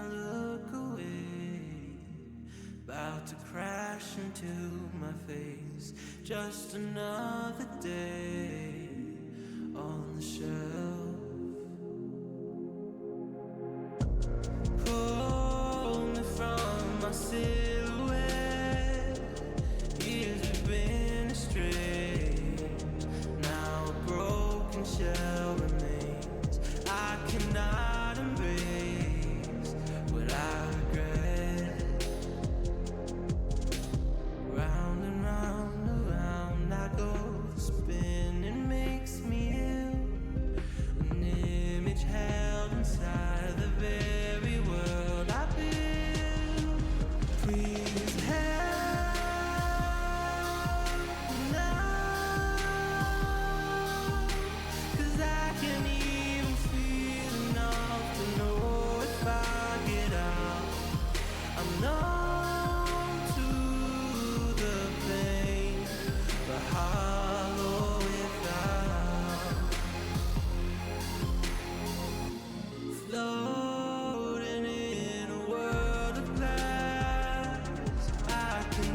look away, about to crash into my face. Just another day on the shelf. Pull me from my silhouette. Years we've been astray. Now a broken shell remains. I cannot embrace what I regret. Round and round, around I go. The spinning makes me ill. An image held inside the very world I build. Please help me now, 'cause I can't even feel enough to know if I get out. I'm numb to the pain, but hollow without. Floating in a world of glass, I can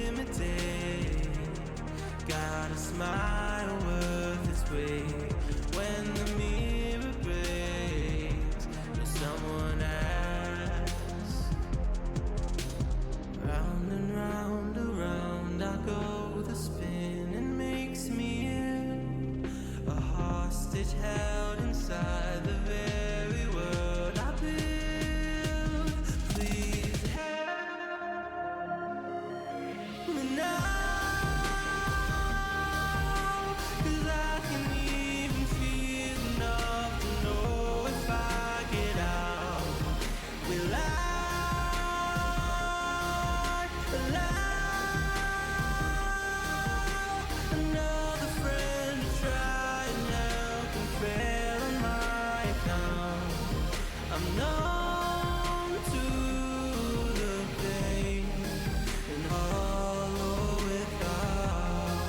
imitate. Got a smile worth its weight. When the mirror breaks, will someone ask? Round and round, around I go. The spinning makes me ill. A hostage held inside the very world I build. Please help me now, 'cause I can't even feel enough to know if I get out. Will I allow another friend to try and help and fail on my account? I'm numb to the pain and hollow without.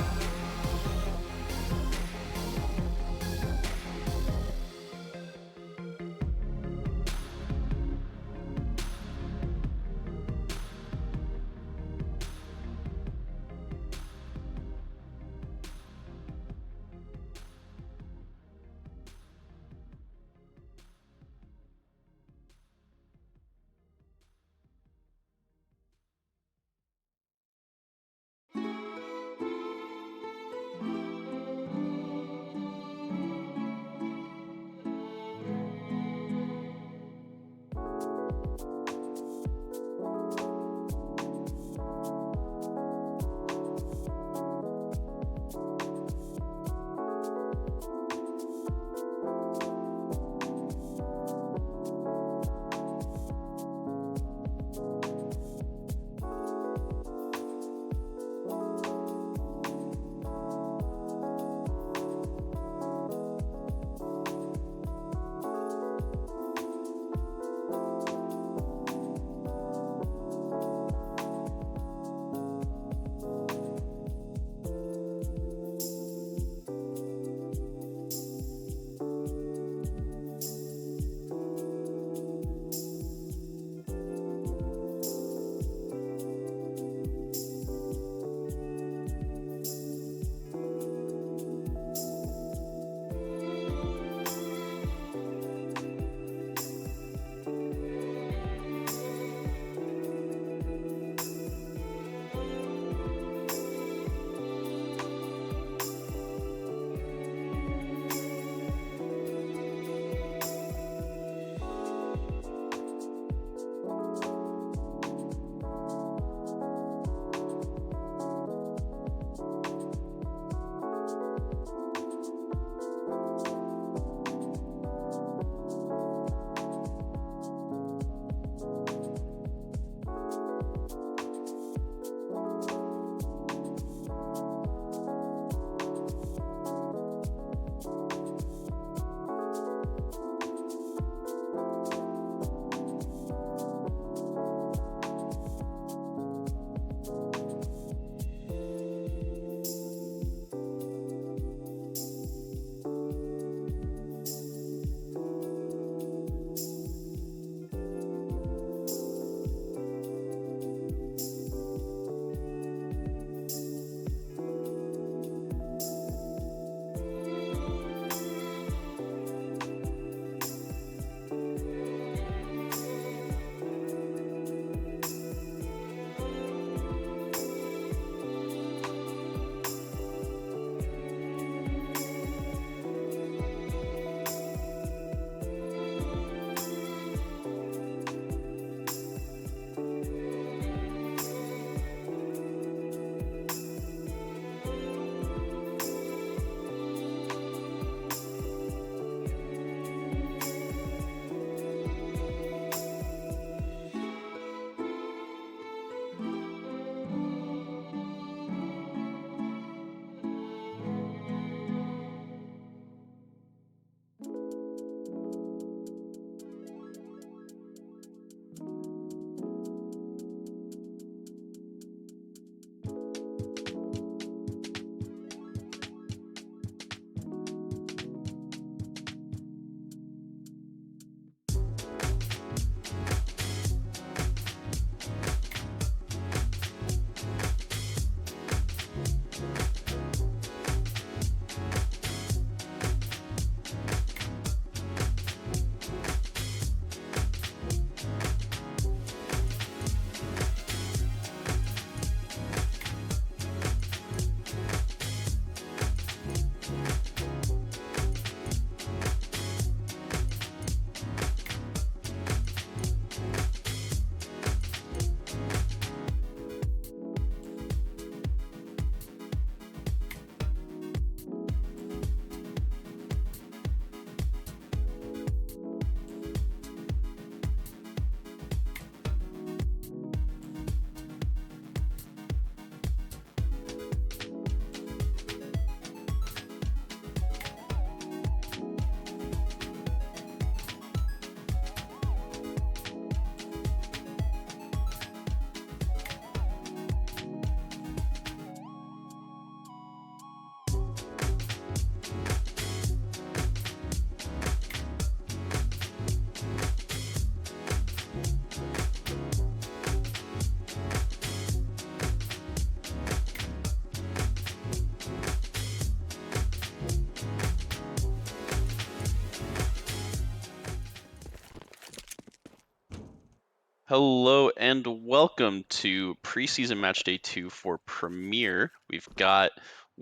Hello and welcome to preseason match day 2 for Premier. We've got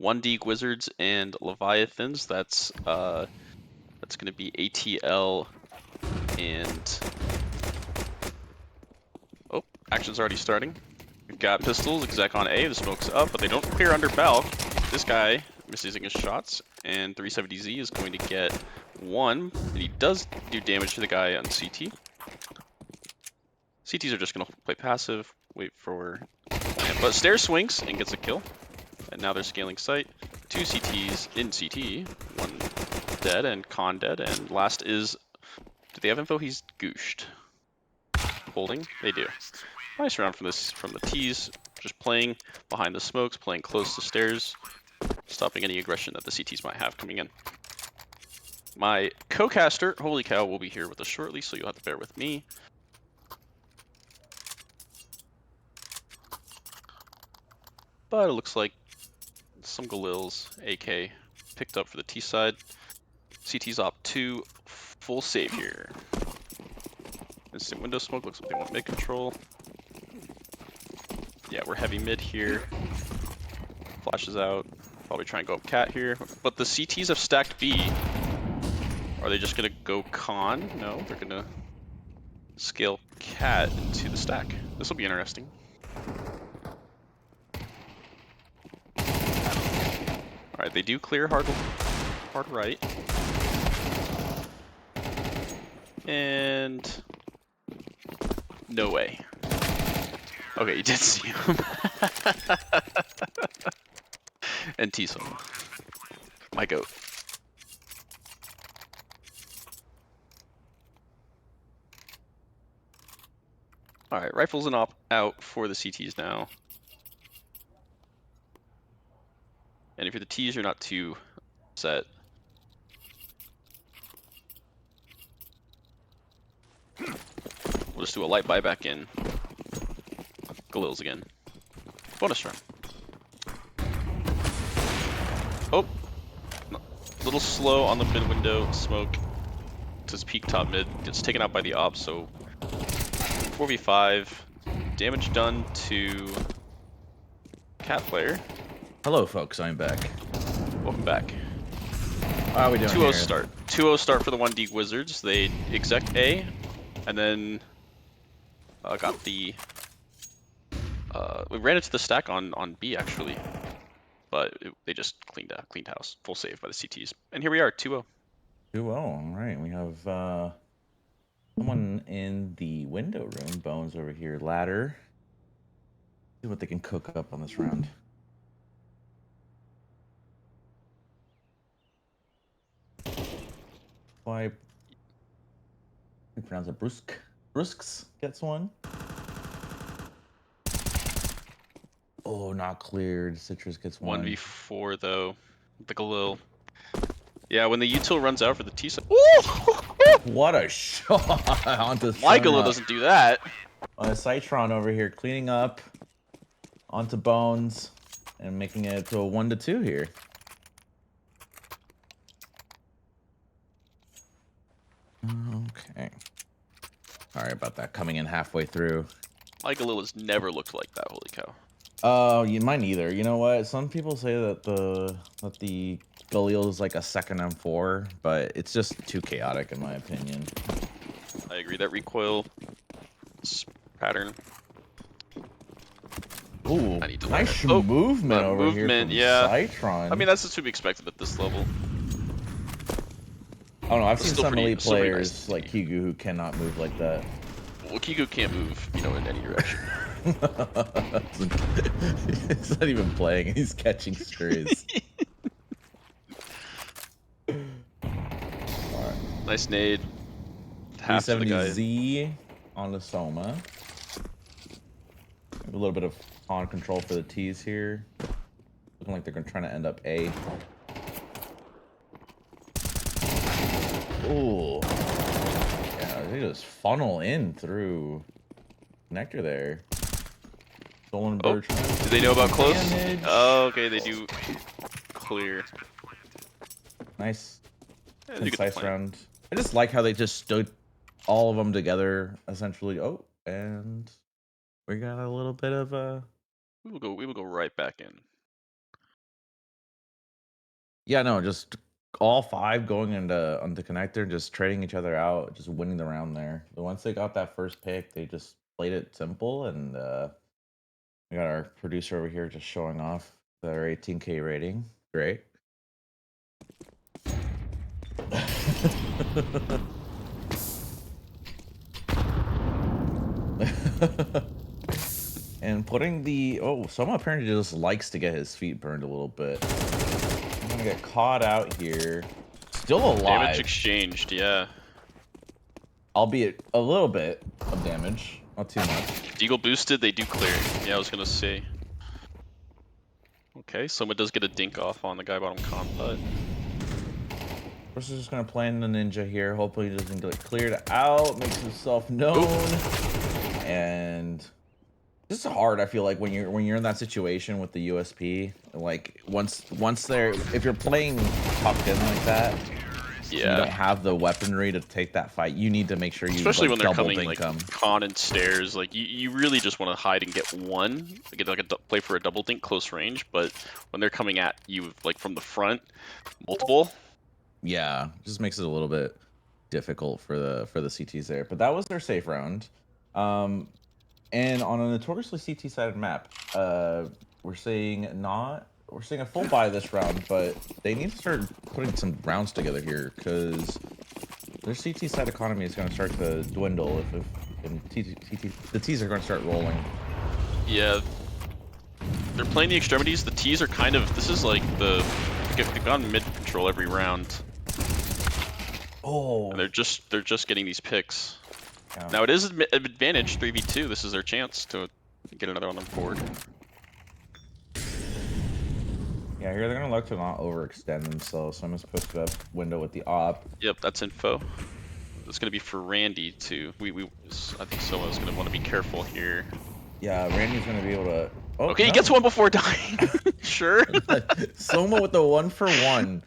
1D Wizards and Leviathans. That's going to be ATL and action's already starting. We've got pistols, exec on A, the smoke's up, but they don't clear under Balk. This guy misses his shots, and 370Z is going to get 1, and he does do damage to the guy on CT. CTs are just going to play passive, wait for... But Stairs swings and gets a kill. And now they're scaling site. 2 CTs in CT. 1 dead and Con dead. And last is... Do they have info? He's gooshed. Holding? They do. Nice round from the T's. Just playing behind the smokes, playing close to stairs. Stopping any aggression that the CTs might have coming in. My co-caster, Holy Cow, will be here with us shortly, so you'll have to bear with me. But it looks like some Galils, AK, picked up for the T side. CT's op 2, full save here. Instant window smoke, looks like they want mid control. Yeah, we're heavy mid here. Flashes out. Probably try and go up cat here. But the CTs have stacked B. Are they just gonna go con? No, they're gonna scale cat into the stack. This will be interesting. Alright, they do clear hard right. And no way. Okay, you did see him. And T-Song. My goat. Alright, rifles and out for the CTs now. And if you're the T's, you're not too set. We'll just do a light buyback in. Galils again. Bonus round. Oh! A little slow on the mid window. Smoke. Says peak top mid. Gets taken out by the op, so 4v5. Damage done to cat player. Hello, folks. I'm back. Welcome back. How are we doing 2-0 here? start. 2-0 start for the 1D Wizards. They exec A, and then got the... we ran into the stack on B, actually. But they just cleaned house. Full save by the CTs. And here we are, 2-0. 2-0. All right. We have someone in the window room. Bones over here. Ladder. See what they can cook up on this round. Why? You pronounce it Brusque. Brusques gets one. Oh, not cleared. Citrus gets one. 1v4 though. The Galil. Yeah, when the util runs out for the T side. What a shot onto My Galil doesn't do that. Citron over here cleaning up onto Bones and making it to a 1-2 here. Okay. Sorry about that. Coming in halfway through. My Galil has never looked like that. Holy cow. Mine either. You know what? Some people say that the Galil is like a second M4, but it's just too chaotic in my opinion. I agree. That recoil pattern. Ooh, nice movement over here from Citron. I mean, that's just to be expected at this level. I don't know. I've seen some elite players like Kigu who cannot move like that. Well, Kigu can't move, in any direction. He's not even playing. He's catching strays. Alright. Nice nade. Half to the guy. Z on the Soma. A little bit of on control for the T's here. Looking like they're trying to end up A. Ooh. Yeah, they just funnel in through connector there. Stolen bird. Do they know about close? Oh, okay, they do clear. Nice. Concise round. I just like how they just stood all of them together, essentially. Oh, and we got a little bit of a. We will go right back in. Yeah, no, just all 5 going into on the connector, just trading each other out, just winning the round there. But once they got that first pick, they just played it simple, and we got our producer over here just showing off their 18K rating. Great. And putting the someone apparently just likes to get his feet burned a little bit. I'm gonna get caught out here. Still alive. Damage exchanged, yeah. Albeit a little bit of damage, not too much. Deagle boosted, they do clear. Yeah, I was gonna say. Okay, someone does get a dink off on the guy bottom comp, but First is just gonna plan the ninja here. Hopefully he doesn't get cleared out, makes himself known. And this is hard, I feel like, when you're in that situation with the USP. Like once they're, if you're playing tucked in like that, yeah, you don't have the weaponry to take that fight. You need to make sure you, especially like, when they're double coming dink like them. con and stairs, like you really just want to hide and get one, get like a play for a double dink close range. But when they're coming at you like from the front, multiple, yeah, just makes it a little bit difficult for the CTs there. But that was their safe round. And on a notoriously CT-sided map, we're seeing a full buy this round, but they need to start putting some rounds together here, because their CT side economy is going to start to dwindle if the Ts are going to start rolling. yeah. They're playing the extremities. The Ts are kind of, this is like they've gone mid control every round. Oh, And they're just getting these picks. yeah. Now it is an advantage 3v2. This is their chance to get another one on board. Yeah, here they're going to look to not overextend themselves, so I'm just posted up window with the op. Yep, that's info. It's gonna be for Randy too. I think someone's gonna want to be careful here. Yeah, Randy's going to be able to. Oh, Okay, no. he gets one before dying. Sure. Soma with the 1-for-1.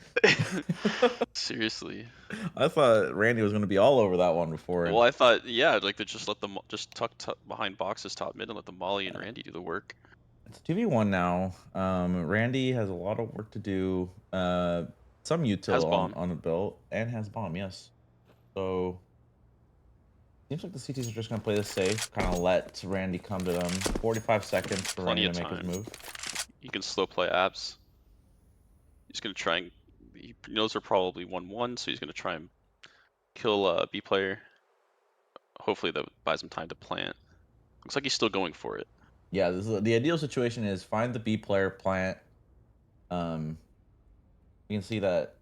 Seriously. I thought Randy was going to be all over that one before. Well, I thought, yeah, like to just let them just tuck behind boxes top mid and let the Molly and Randy do the work. It's 2v1 now. Randy has a lot of work to do. Some util on the build, and has bomb, yes. So seems like the CTs are just gonna play this safe, kind of let Randy come to them. 45 seconds for Randy to make his move. He can slow play abs. He's gonna try and he knows they're probably 1-1, so he's gonna try and kill B player. Hopefully that buys him time to plant. Looks like he's still going for it. Yeah, this is, the ideal situation is find the B player, plant. You can see that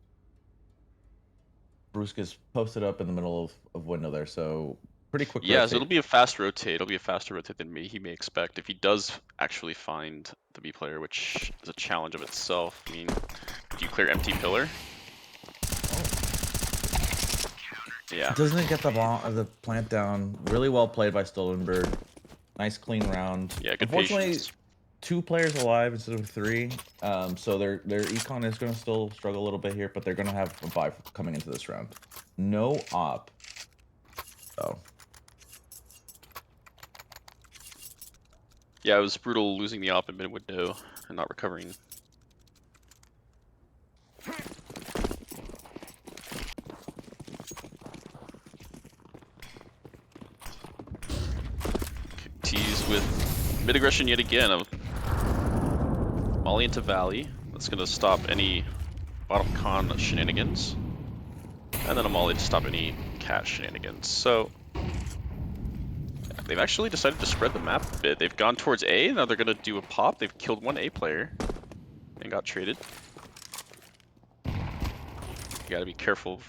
Bruce gets posted up in the middle of window there, so pretty quick. Yeah, rotate. so it'll be a fast rotate. It'll be a faster rotate than he may expect if he does actually find the B player, which is a challenge of itself. I mean, do you clear empty pillar? Yeah. Doesn't it get the plant down? Really well played by Stolenberg. Nice clean round. Yeah, good Unfortunately, patience. 2 players alive instead of 3. So their econ is going to still struggle a little bit here, but they're going to have a buy coming into this round. No op. So. Yeah, it was brutal losing the op in mid window and not recovering. Tease with mid aggression yet again. Molly into Valley. That's gonna stop any bottom con shenanigans. And then a Molly to stop any cat shenanigans. So they've actually decided to spread the map a bit. They've gone towards A, now they're gonna do a pop. They've killed one A player and got traded. You gotta be careful.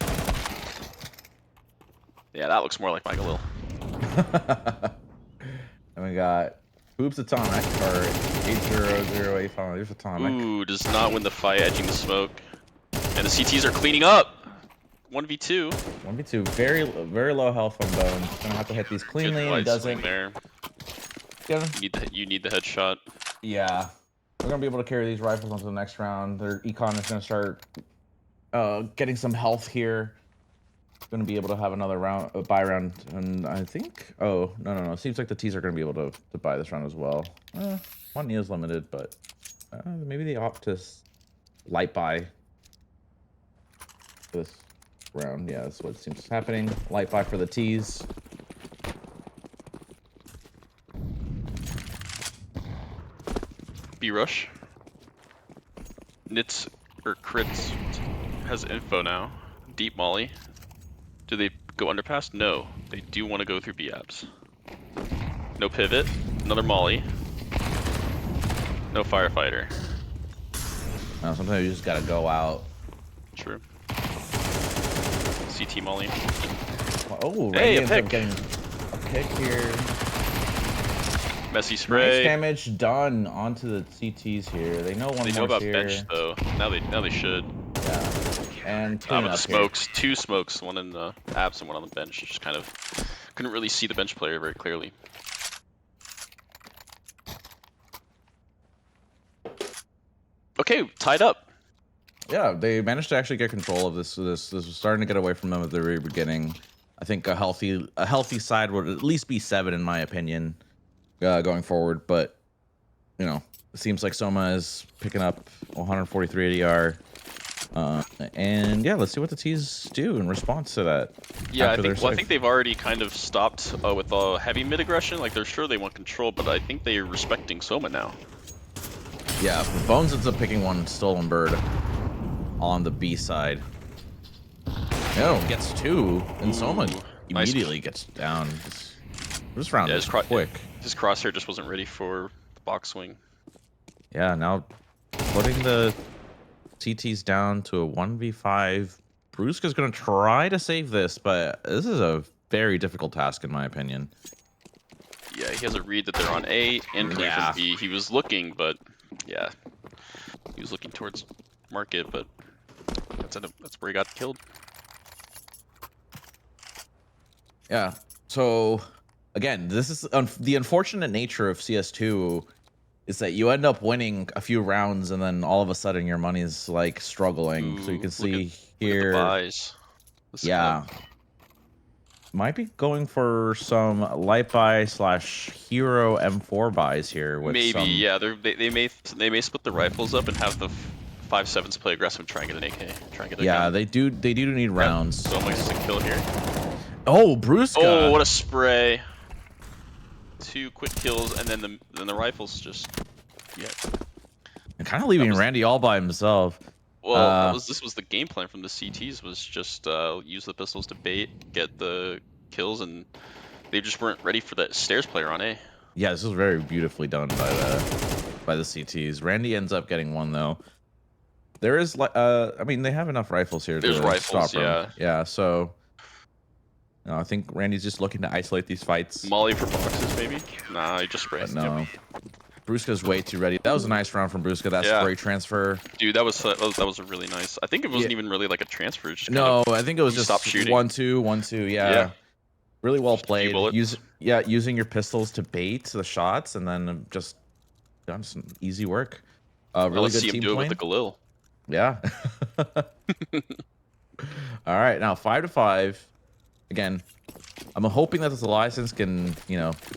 Yeah, that looks more like Michael Lil. And we got Hoops Atomic, or 80085. There's Atomic. Ooh, does not win the fight, edging the smoke. And the CTs are cleaning up. 1v2. 1v2, very low health on Bones. Gonna have to hit these cleanly. He doesn't. There. Yeah. You need the headshot. Yeah. We're gonna be able to carry these rifles onto the next round. Their econ is gonna start getting some health here. going to be able to have another round, buy round, and I think. Oh no! Seems like the T's are going to be able to buy this round as well. One is limited, but maybe they opt to light buy this round. Yeah, that's what seems happening. Light buy for the T's. B rush. Nits or crits has info now. Deep molly. Do they go underpass? No. They do want to go through B apps. No pivot. Another molly. No firefighter. Sometimes you just gotta go out. True. CT molly. Oh, hey, Randy ends up getting a pick here. Messy spray. Nice damage done onto the CTs here. They know one They know about bench though. Now they should. Yeah. And With the smokes, two smokes, one in the apps and one on the bench. Just kind of couldn't really see the bench player very clearly. Okay, tied up. Yeah, they managed to actually get control of this. This was starting to get away from them at the very beginning. I think a healthy side would at least be 7 in my opinion, going forward. But you know, it seems like Soma is picking up 143 ADR. And yeah, let's see what the T's do in response to that. Yeah, I think they've already kind of stopped with heavy mid aggression. Like they're sure they want control, but I think they are respecting Soma now. Yeah, Bones ends up picking one stolen bird on the B side. No, gets 2, and Soma immediately gets down. This round is quick. His crosshair just wasn't ready for the box swing. Yeah, now putting the CTs down to a 1v5. Brusca's going to try to save this, but this is a very difficult task in my opinion. Yeah, he has a read that they're on A and clear from B. He was looking, but yeah, he was looking towards market, but that's where he got killed. Yeah. So again, this is the unfortunate nature of CS2 is that you end up winning a few rounds and then all of a sudden your money's like struggling. So you can see here. Look at the buys. Yeah. Might be going for some light buy / hero M4 buys here. With maybe, yeah. They may split the rifles up and have the 5.7s play aggressive and try and get an AK. Try and get yeah, they do need rounds. So Mike's a kill here. Oh, Brusca! Oh, what a spray! 2 quick kills and then the rifles just and kind of leaving Randy all by himself. Well, this was the game plan from the CTs, was just use the pistols to bait, get the kills, and they just weren't ready for that stairs player on A. Yeah, this was very beautifully done by the CTs. Randy ends up getting 1 though. There is I mean, they have enough rifles here. There's to rifles, stop them. Yeah. So I think Randy's just looking to isolate these fights. Molly for boxes, maybe? Nah, he just sprays. No. Brusca's way too ready. That was a nice round from Brusca. That spray transfer. Dude, that was a really nice. I think it wasn't even really like a transfer. Just I think it was just 1-2, 1-2. Yeah. Really well played. Using your pistols to bait the shots and then just done some easy work. Really good team do play. It with the Galil. Yeah. All right, now 5-5. Again, I'm hoping that this license can,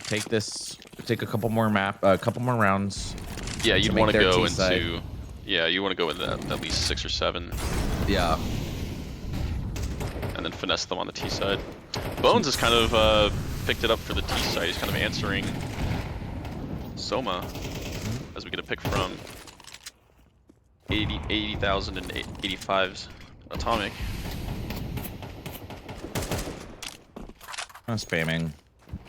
take a couple more rounds. Yeah, you'd want to go into. Yeah, you want to go into at least 6 or 7. Yeah. And then finesse them on the T side. Bones has kind of picked it up for the T side. He's kind of answering Soma as we get a pick from 80,000 and 85's Atomic. Spamming,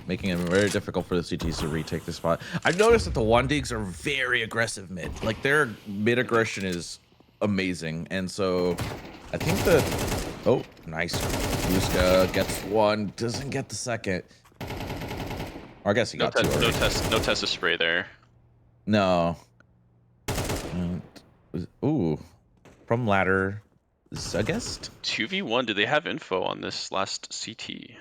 making it very difficult for the CTs to retake the spot. I've noticed that the 1Digs are very aggressive mid. Like their mid aggression is amazing, and so I think nice. Brusca gets 1, doesn't get the second. Or I guess he got 2 already. No test of spray there. No. Ooh, from ladder, I guess. 2v1. Do they have info on this last CT?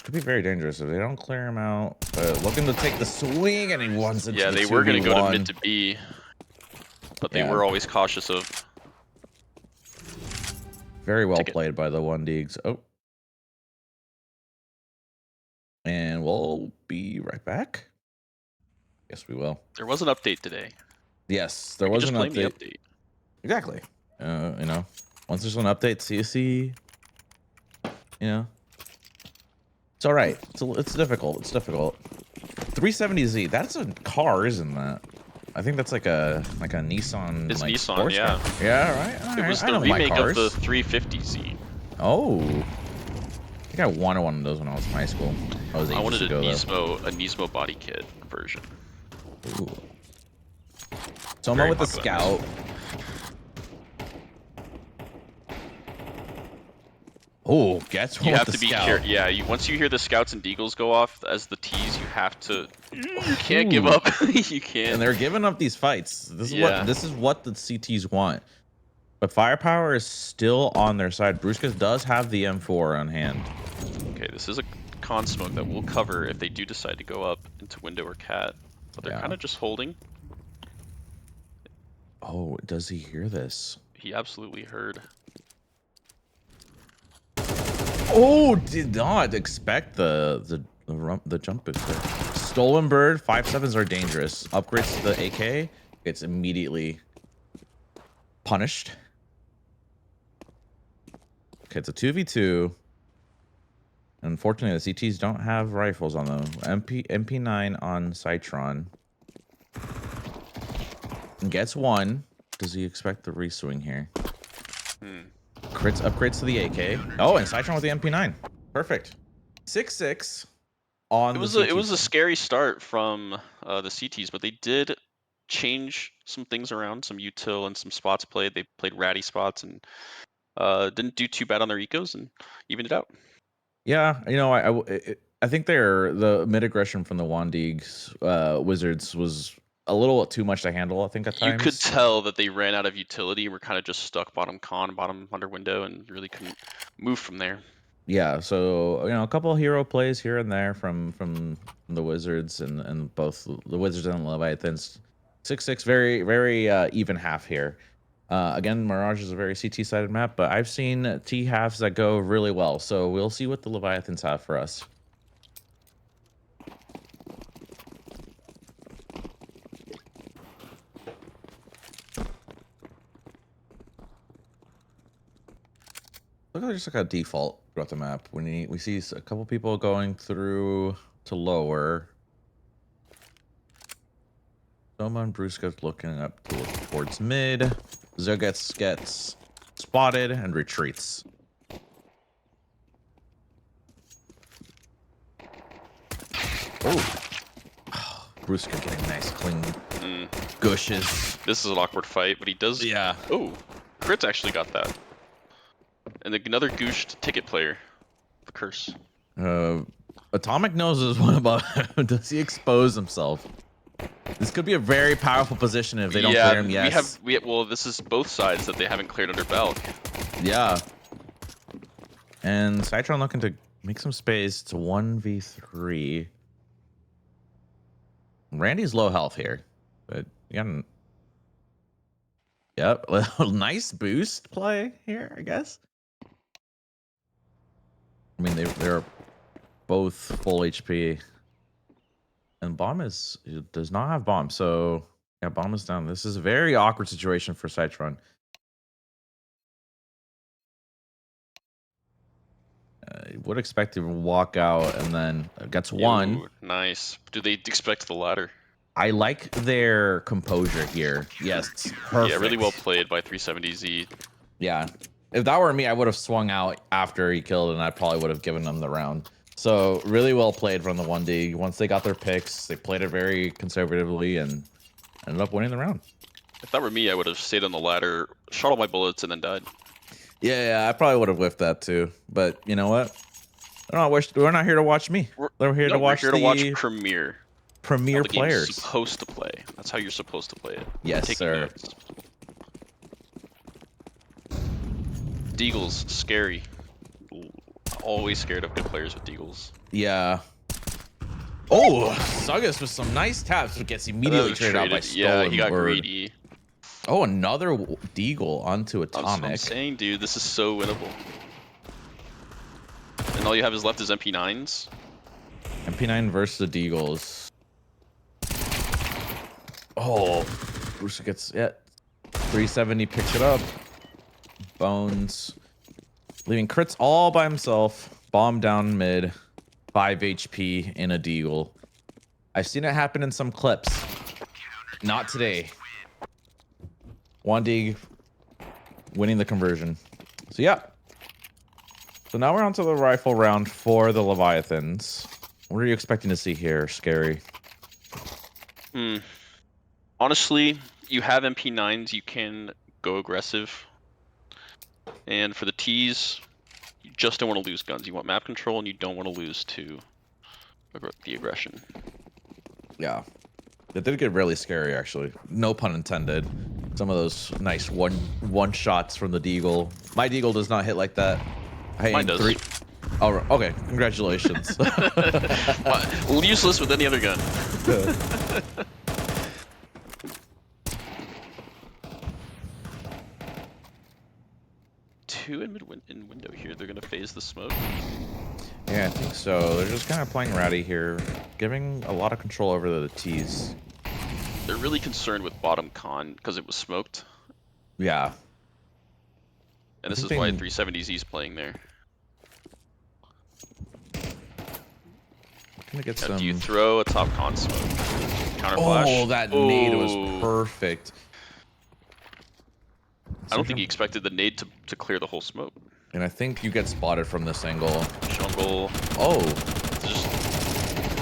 Could be very dangerous if they don't clear him out. Looking to take the swing, and he wants it. Yeah, they were going to go to mid to B, but they were always cautious of. Very well played by the 1Digs. Oh, And we'll be right back. Yes, we will. There was an update today. Yes, there You can was just an blame the update. update. Exactly. You know, once there's an update, CSC, you know, it's all right. It's difficult. It's difficult. 370Z. That's a car, isn't that? I think that's like a Nissan It's like Nissan, sports yeah. car. Yeah, right. All It right. was I the know my remake of the cars. 350Z. Oh, I think I wanted one of those when I was in high school. That was I ages wanted ago, a Nismo body kit version. though. Ooh. Soma Very with the popular. scout. Oh, gets one You with have the to be scout. careful. Yeah, once you hear the scouts and deagles go off as the T's, you have to. You can't give Ooh. up. You can't. And they're giving up these fights. This is Yeah. what the CTs want. But firepower is still on their side. Brusca does have the M4 on hand. Okay, this is a con smoke that will cover if they do decide to go up into window or cat. But they're Yeah. kind of just holding. Oh, does he hear this? He absolutely heard. Oh, did not expect the jump boost there. Stolen bird. 5.7s are dangerous. Upgrades to the AK. Gets immediately punished. Okay, it's a 2v2. Unfortunately, the CTs don't have rifles on them. MP9 on Citron. Gets one. Does he expect the reswing here? Crits upgrades to the AK. Oh, and Citron with the MP9. Perfect. 6-6 on It was the it was a side. scary start from the CTs, but they did change some things around, some util and some spots played. They played ratty spots and didn't do too bad on their ecos and evened it out. Yeah, you know, I think the mid aggression from the Wandigs Wizards was a little too much to handle. I think at You could times. tell that they ran out of utility and were kind of just stuck bottom con, bottom under window, and really couldn't move from there. Yeah, so you know, a couple of hero plays here and there from the Wizards and both the Wizards and the Leviathans. 6-6, very even half here. Again, Mirage is a very CT sided map, but I've seen T halves that go really well. So we'll see what the Leviathans have for us. Look like just like a default throughout the map. We see a couple people going through to lower. Soma and Brusca's looking up towards mid. Zogets gets spotted and retreats. Oh, Brusca getting nice clean gushes. This is an awkward fight, but he does. Yeah. Oh, Crit's actually got that. And another gooshed ticket player. The curse. Atomic knows is one about him. Does he expose himself? This could be a very powerful position if they don't clear him. Yes. Well, this is both sides that they haven't cleared under Balk. Yeah. And Citron looking to make some space. It's a 1v3. Randy's low health here, but you got yep, nice boost play here, I guess. I mean, they're both full HP, and bomb does not have bomb, so yeah, bomb is down. This is a very awkward situation for Citron. Would expect to walk out and then gets one. Ooh, nice. Do they expect the ladder? I like their composure here. Yes, perfect. Yeah, really well played by 370Z. Yeah. If that were me, I would have swung out after he killed, and I probably would have given them the round. So really well played from the 1D. Once they got their picks, they played it very conservatively and ended up winning the round. If that were me, I would have stayed on the ladder, shot all my bullets, and then died. Yeah, I probably would have whiffed that too. But you know what? We're not here to watch me. We're here to watch Premier. Premier the players. game's supposed to play. That's how you're supposed to play it. Yes, Taking sir. notes. Deagles, scary. Always scared of good players with Deagles. Yeah. Oh, Sagas with some nice taps, but gets immediately traded out by Stolen Yeah, he got Bird. greedy. Oh, another Deagle onto Atomic. That's what I'm saying, dude. This is so winnable. And all you have is left is MP9s. MP9 versus the Deagles. Oh, Bruce gets 370, picks it up. Bones leaving crits all by himself. Bomb down mid. 5 HP in a Deagle. I've seen it happen in some clips. Not today. 1D winning the conversion. So yeah. So now we're on to the rifle round for the Leviathans. What are you expecting to see here, Scary? Honestly, you have MP9s, you can go aggressive. And for the Ts, you just don't want to lose guns. You want map control, and you don't want to lose to the aggression. Yeah. It did get really scary, actually. No pun intended. Some of those nice one shots from the Deagle. My Deagle does not hit like that. Mine does. 3. Oh, okay. Congratulations. Well, useless with any other gun. Two in window here. They're gonna phase the smoke. Yeah, I think so. They're just kind of playing ratty here, giving a lot of control over the T's. They're really concerned with bottom con because it was smoked. Yeah. And this is why 370Z's playing there. Gonna get Now, some... do you throw a top con smoke? Counter flash. Oh, that nade was perfect. I don't think he expected the nade to clear the whole smoke. And I think you get spotted from this angle. Jungle. Oh. Just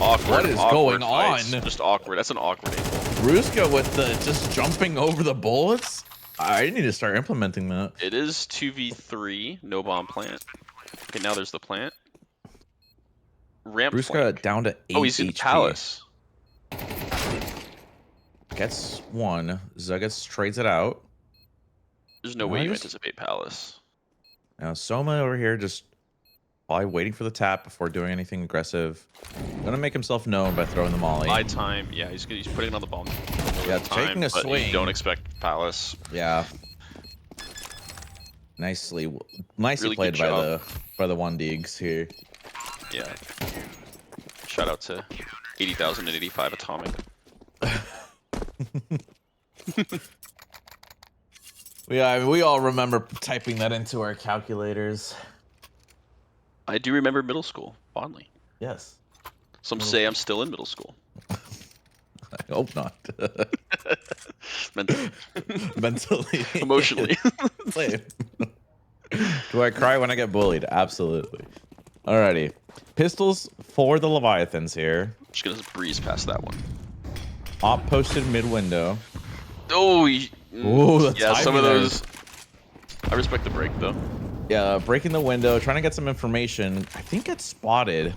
awkward. What is going fights. on? Just awkward. That's an awkward angle. Ruska with the just jumping over the bullets. I need to start implementing that. It is 2v3, no bomb plant. Okay, now there's the plant. Ramp Ruska flank. down to 8 Oh, he's in HP. Palace. Gets one. Zuggets trades it out. There's no way you anticipate Palace. Now Soma over here just probably waiting for the tap before doing anything aggressive. Gonna make himself known by throwing the molly. By time, yeah, he's putting it on the bomb. Yeah, taking a but swing. You don't expect Palace. Yeah. Nicely Really played good by the 1Digs here. Yeah. Shout out to 80,085 Atomic. Yeah, we all remember typing that into our calculators. I do remember middle school fondly. Yes. Some say I'm still in middle school. I hope not. Mentally. Mentally. Emotionally. Same. Do I cry when I get bullied? Absolutely. Alrighty. Pistols for the Leviathans here. Just gonna breeze past that one. Op posted mid window. Oh, yeah, some of those. I respect the break though. Yeah, breaking the window, trying to get some information. I think it's spotted.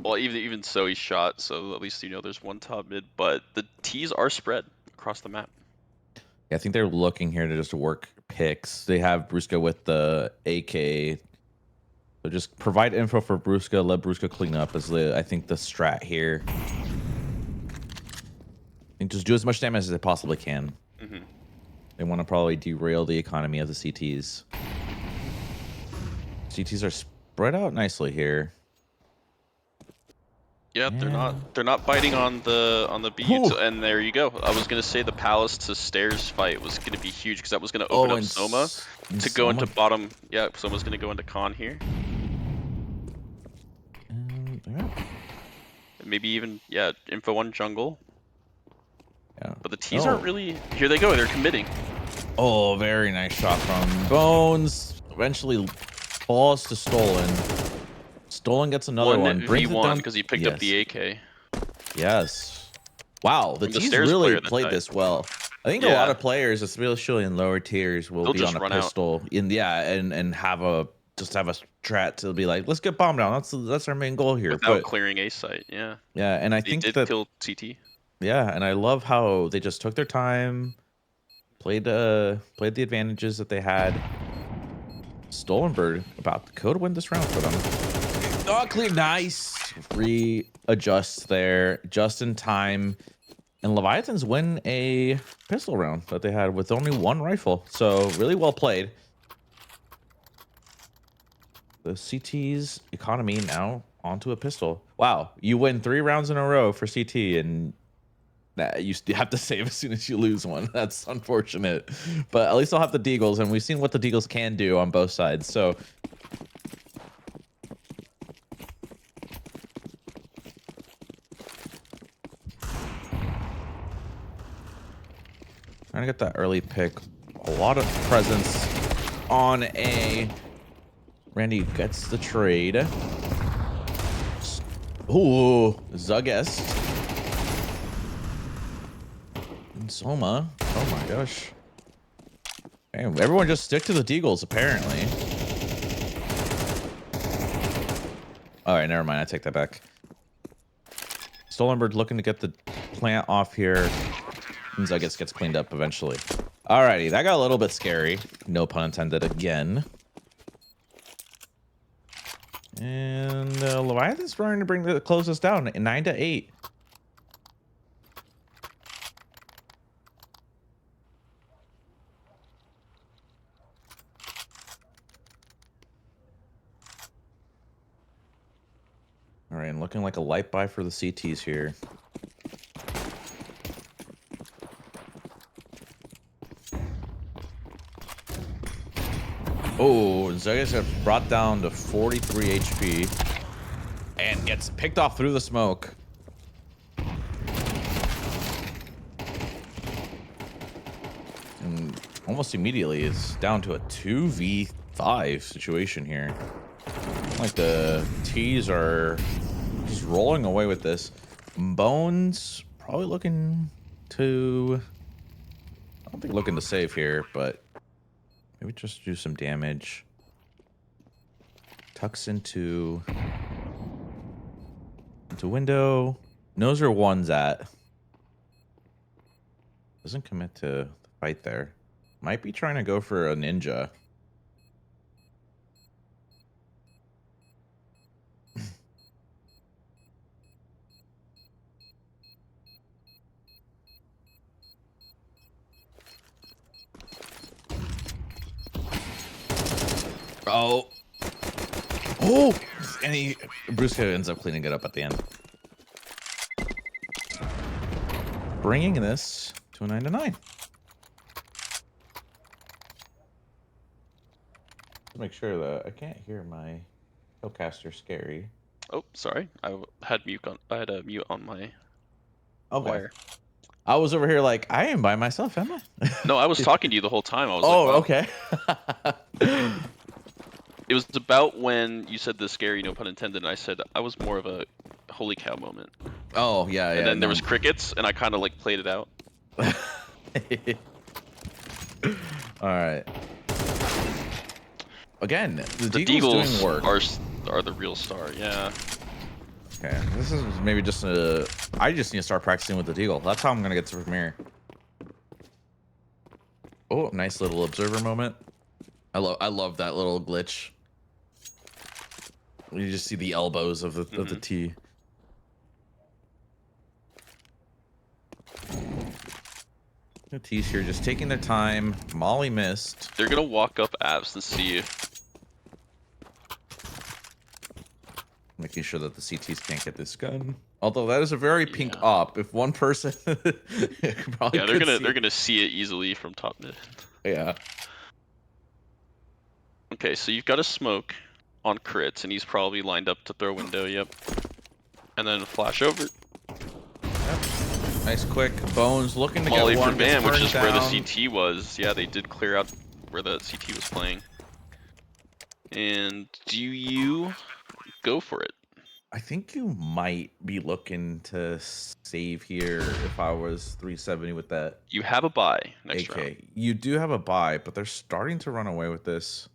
Well, even so, he shot. So at least you know there's one top mid, but the T's are spread across the map. Yeah, I think they're looking here to just work picks. They have Brusca with the AK. So just provide info for Brusca, let Brusca clean up is I think the strat here. And just do as much damage as they possibly can. Mm-hmm. They want to probably derail the economy of the CTs. CTs are spread out nicely here. Yeah, they're not biting on the B, and there you go. I was gonna say the Palace to Stairs fight was gonna be huge because that was gonna open up Soma to go into bottom. Yeah, Soma's gonna go into con here. Maybe even info on jungle. Yeah. But the T's aren't really. Here they go. They're committing. Oh, very nice shot from Bones. Eventually falls to Stolen. Stolen gets another one. Brings it down because he picked up the AK. Yes. Wow, the T's Stairs really played this well. I think a lot of players, especially in lower tiers, will be on a pistol and have a strat to be like, let's get bomb down. That's our main goal here. Without clearing A site, yeah. Yeah, and I think that kill CT. Yeah, and I love how they just took their time, played the advantages that they had. Stolen Bird about to win this round for them. Oh, clear, nice. Readjust there, just in time. And Leviathans win a pistol round that they had with only one rifle. So really well played. The CT's economy now onto a pistol. Wow, you win 3 rounds in a row for CT, and you have to save as soon as you lose one. That's unfortunate, but at least I'll have the Deagles, and we've seen what the Deagles can do on both sides. So trying to get that early pick. A lot of presence on A. Randy gets the trade. Ooh, Zugest. And Soma. Oh my gosh. Man, everyone just stick to the Deagles, apparently. All right, never mind. I take that back. Stolenberg looking to get the plant off here. And Zugest gets cleaned up eventually. Alrighty, that got a little bit scary. No pun intended again. And Leviathan's trying to close this down 9-8. All right, and looking like a light buy for the CTs here. Oh, Zugest got brought down to 43 HP and gets picked off through the smoke. And almost immediately is down to a 2v5 situation here. Like the T's are just rolling away with this. Bones probably looking to, I don't think looking to save here, but maybe just do some damage. Tucks into window. Knows where one's at. Doesn't commit to the fight there. Might be trying to go for a ninja. Oh. Oh! And Brusco ends up cleaning it up at the end. Bringing this to a 9-9. Make sure that I can't hear my Hellcaster scary. Oh, sorry. I had a mute on my wire. I was over here like, I am by myself, am I? No, I was talking to you the whole time. I was like, okay. It was about when you said the scary, no pun intended, and I said I was more of a holy cow moment. Oh, yeah, yeah. And then there was crickets, and I kind of like played it out. All right. Again, the Deagles doing work. Are the real star, yeah. Okay, this is maybe just I just need to start practicing with the Deagle. That's how I'm gonna get to Premier. Oh, nice little observer moment. I love that little glitch. You just see the elbows of the T. The T's here just taking their time. Molly missed. They're gonna walk up apps and see. Making sure that the CTs can't get this gun. Although that is a very pink op. If one person probably they're gonna see it easily from top mid. Yeah. Okay, so you've got a smoke on crits, and he's probably lined up to throw window. Yep. And then flash over. Yep. Nice quick. Bones looking to Molly get one. For man, which is down. where the CT was. Yeah, they did clear out where the CT was playing. And do you go for it? I think you might be looking to save here if I was 370 with that. You have a buy next AK. round. You do have a buy, but they're starting to run away with this.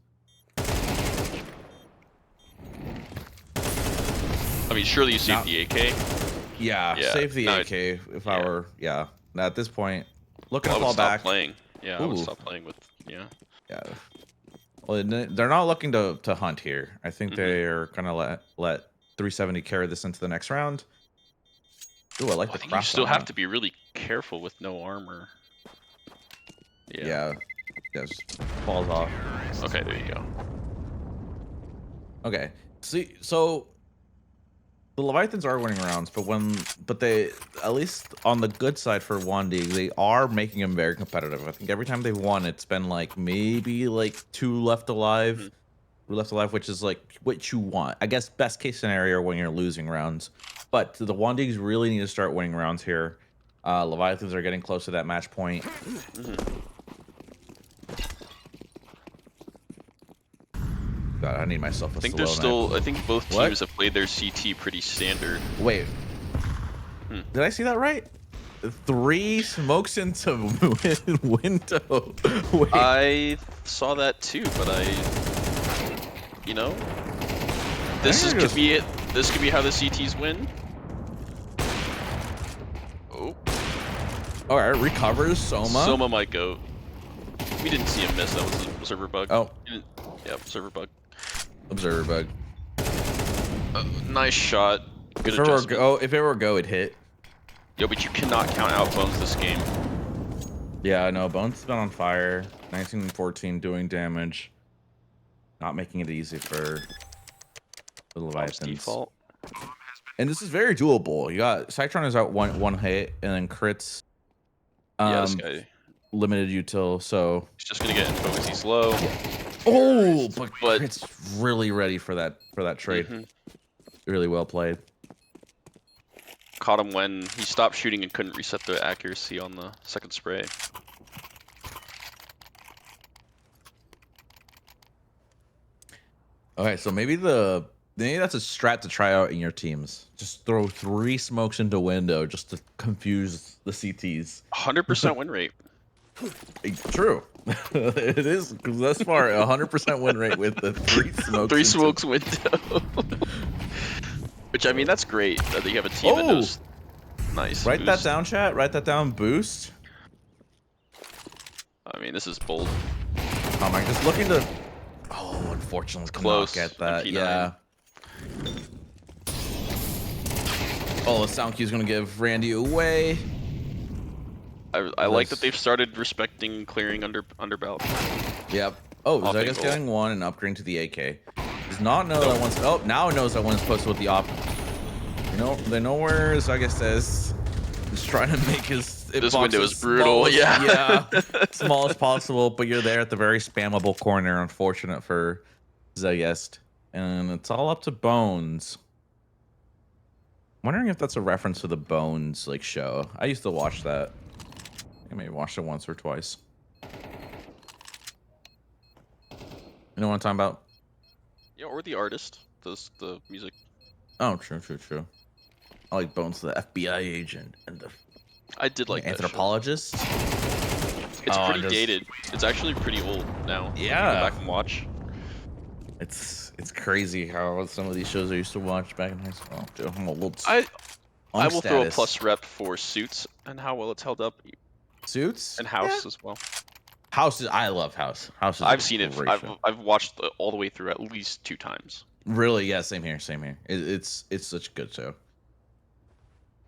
I mean, surely you save the AK. Yeah, save the AK if I were. Yeah. Now at this point, looking to fall back. Playing. Yeah, I would stop playing with. Yeah. Yeah. Well, they're not looking to hunt here. I think they're gonna let 370 carry this into the next round. Ooh, I like the craft. You still have to be really careful with no armor. Yeah. Just falls off. Okay, there you go. Okay. See, so the Leviathans are winning rounds, but they, at least on the good side for Wandy, they are making them very competitive. I think every time they've won, it's been like maybe like 2 left alive, Mhm. which is like what you want. I guess best case scenario when you're losing rounds. But the Wandigs really need to start winning rounds here. Leviathans are getting close to that match point. God, I need myself a I think slow there's knife. still. I think both What? teams have played their CT pretty standard. Wait, Hmm. did I see that right? 3 smokes into window. Wait, I saw that too, but you know, this is think they're could just- be it. This could be how the CTs win. Oh, all right, recovers Soma. Soma might go. We didn't see him miss. That was a server bug. Oh, Yep, server bug. observer bug. Nice shot. Good If it were adjustment. go, it hit. Yo, but you cannot count out Bones this game. Yeah, no, Bones has been on fire. 19 and 14 doing damage. Not making it easy for the Bomb's Leviathans. default. And this is very doable. You got Cytron is out one hit, and then crits. Yeah, this guy. Limited util, so He's just gonna get info because he's low. oh, but But- Crit's really ready for that trade. Mhm. Really well played. Caught him when he stopped shooting and couldn't reset the accuracy on the second spray. Okay, so maybe that's a strat to try out in your teams. Just throw 3 smokes into window just to confuse the CTs. 100% win rate. True. It is, because thus far 100% win rate with the 3 smokes. 3 smokes window. Which, I mean, that's great that you have a team that knows. Nice. Write that boost. down, chat. Write that down. Boost. I mean, this is bold. Am I just looking to? Oh, unfortunately, Close. cannot get that. MP9. Yeah. Oh, the sound cue is gonna give Randy away. I like that they've started respecting clearing under belt. Yep. Oh, Off Zegas angle. getting 1 and upgrading to the AK. Does not know that one's. Oh, now it knows that one's posted with the op. You know, they know where Zegas is. He's trying to make his. This box window as is brutal. small as- Yeah. yeah. Small as possible, but you're there at the very spammable corner. Unfortunate for Zegas. And it's all up to Bones. Wondering if that's a reference to the Bones like show. I used to watch that. I maybe watched it once or twice. You know what I'm talking about? Yeah, or the artist does the music. Oh, true. I like Bones, the FBI agent and the I did like that show. anthropologist. It's Oh, pretty dated. It's actually pretty old now. Yeah. Go back and watch. It's crazy how some of these shows I used to watch back in high school. Dude, I'm a little. I on will throw a status. plus rep for Suits and how well it's held up, Suits and House Yeah. as well. House is. I love House. House is. I've seen it. Great show. I've watched all the way through at least 2 times. Really, yeah, same here. It's such a good show.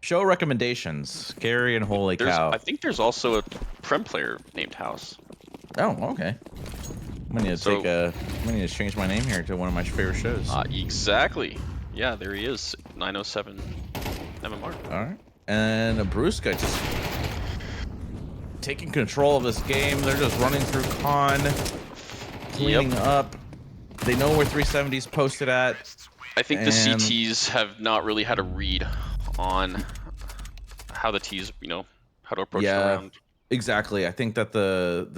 Show recommendations: Scary and Holy Cow. I think there's also a Prem player named House. Oh, okay. I'm gonna So- I'm gonna change my name here to one of my favorite shows. Exactly. Yeah, there he is. 907 MMR. All right. And Brusca just taking control of this game. They're just running through con, cleaning up. They know where 370's posted at. I think the And- CTs have not really had a read on how the T's, how to approach the Yeah. round. Exactly. I think that the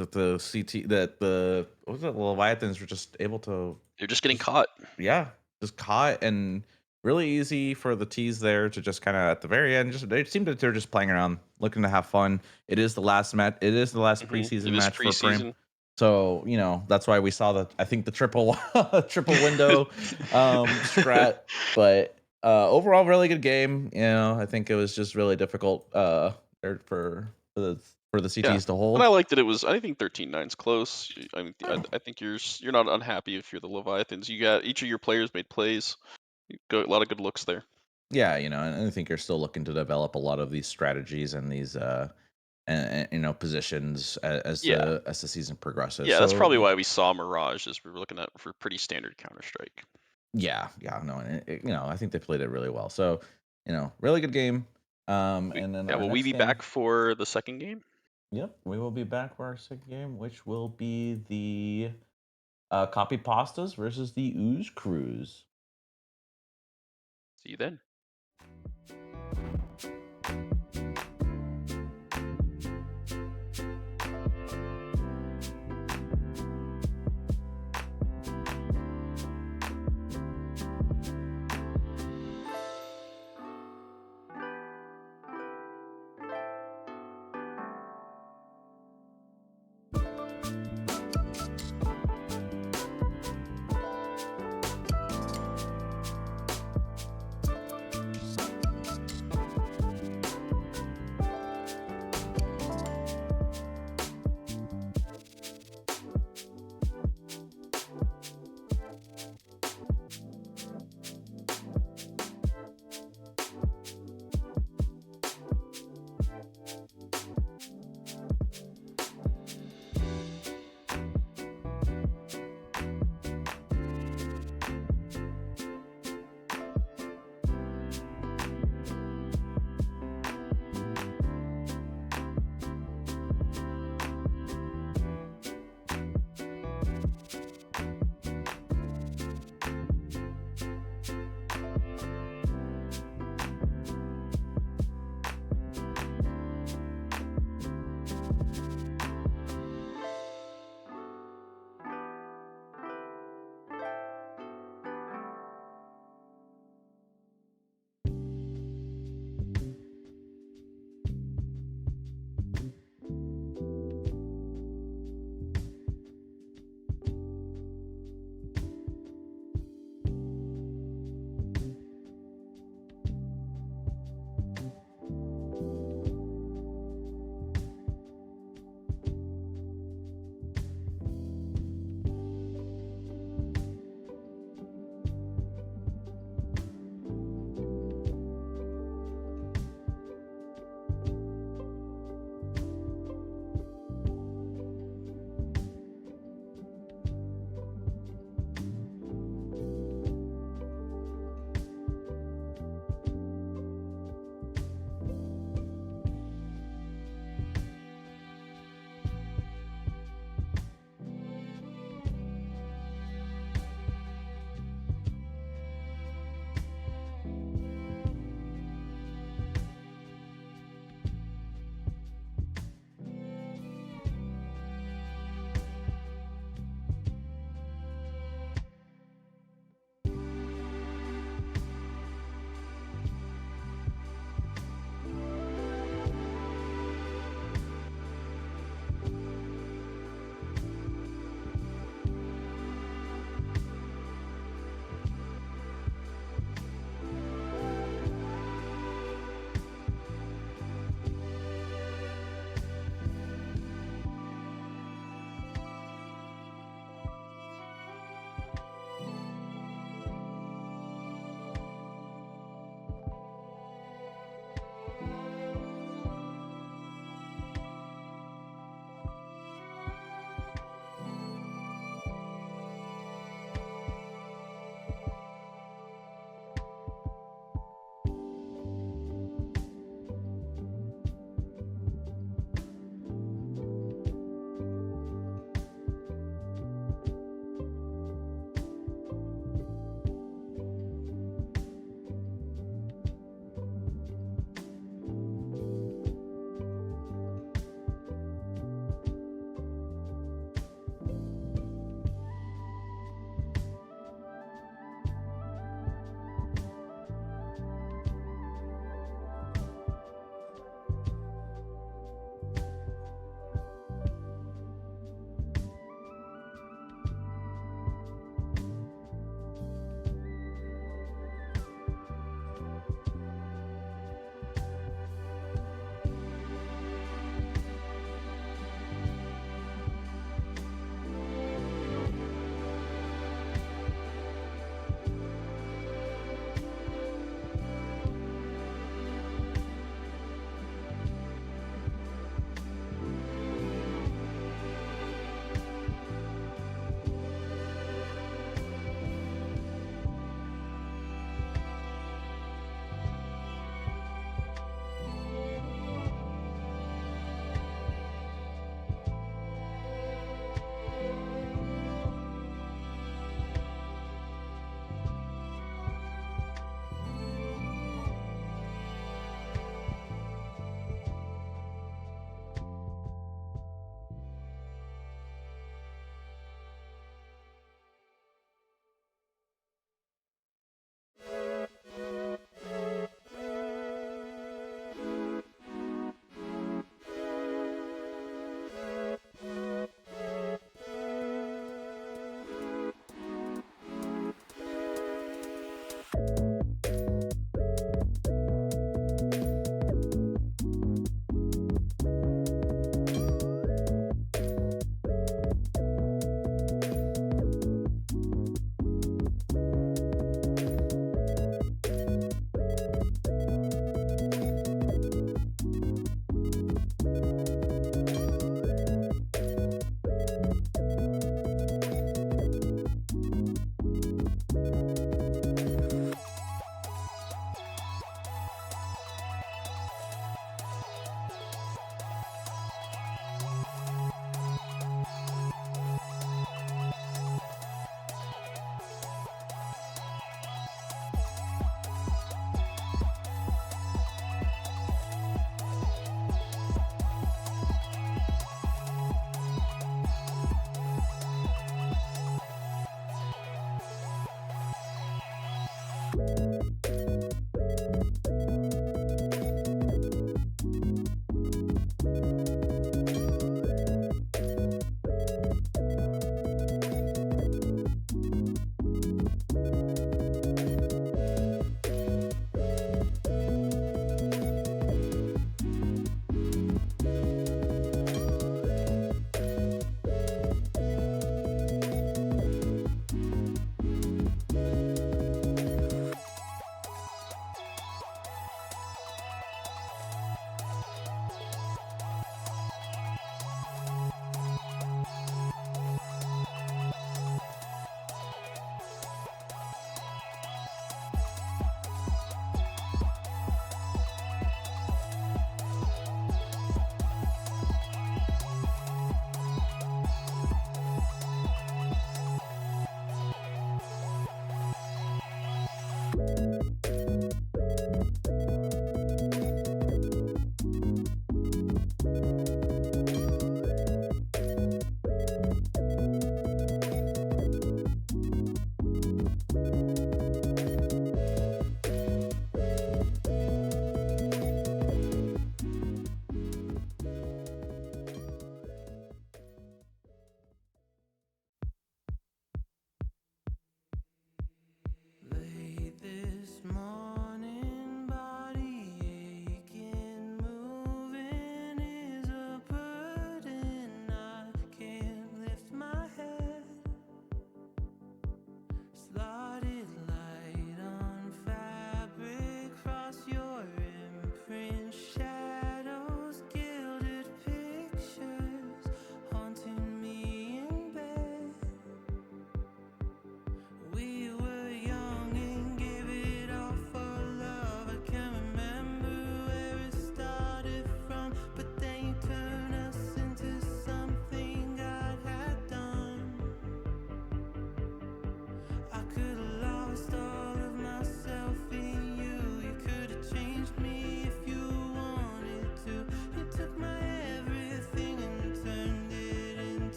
what was it? Leviathans were just able to, They're just getting caught. yeah, just caught, and really easy for the T's there to just kind of at the very end. Just they seem that they're just playing around, looking to have fun. It is the last match. It is the last preseason It is match for Prem. preseason. So that's why we saw the the triple window strat. But overall, really good game. I think it was just really difficult there for the CTs to hold. And I liked that it was. I think 13-9's close. I think you're not unhappy if you're the Leviathans. You got each of your players made plays. A lot of good looks there. Yeah, and I think you're still looking to develop a lot of these strategies and these positions as the season progresses. Yeah, that's So, probably why we saw Mirage, as we were looking at for pretty standard Counter Strike. Yeah, no, and you know, I think they played it really well. So, you know, really good game. And then Yeah, our will we next be game, back for the second game? yep, we will be back for our second game, which will be the Copy Pastas versus the Ooze Cruise. See you then.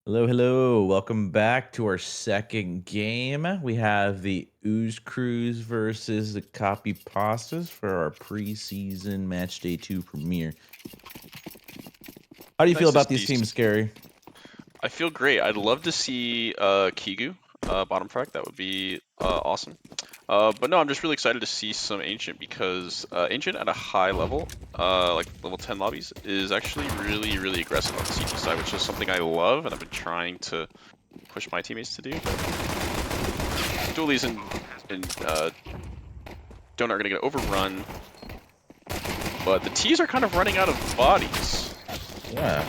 Hello, hello. Welcome back to our second game. We have the Ooze Crews versus the Copy Pastas for our preseason match day 2 premiere. How do you feel about these teams, Gary? I feel great. I'd love to see Kigu bottom frag. That would be awesome. But no, I'm just really excited to see some Ancient because Ancient at a high level, like level 10 lobbies, is actually really, really aggressive on the CT side, which is something I love and I've been trying to push my teammates to do. But Dualies and Donut are going to get overrun, but the T's are kind of running out of bodies. Yeah.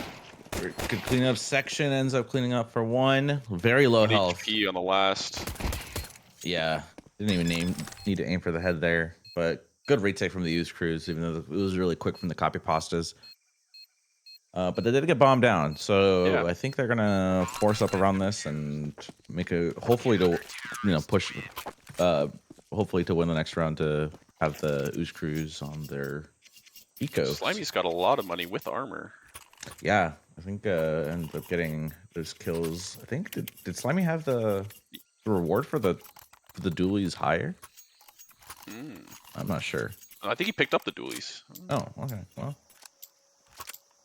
Good cleanup section, ends up cleaning up for 1. Very low health. HP on the last. Yeah. Didn't even need to aim for the head there. But good retake from the Ooze Crews, even though it was really quick from the Copy Pastas. But they did get bombed down, so yeah. I think they're gonna force up around this and make a hopefully to push hopefully to win the next round to have the Ooze Crews on their eco. Slimy's got a lot of money with armor. Yeah, I think ended up getting those kills. I think did Slimy have the reward for the dualies higher? I'm not sure. I think he picked up the dualies. Oh, okay. Well,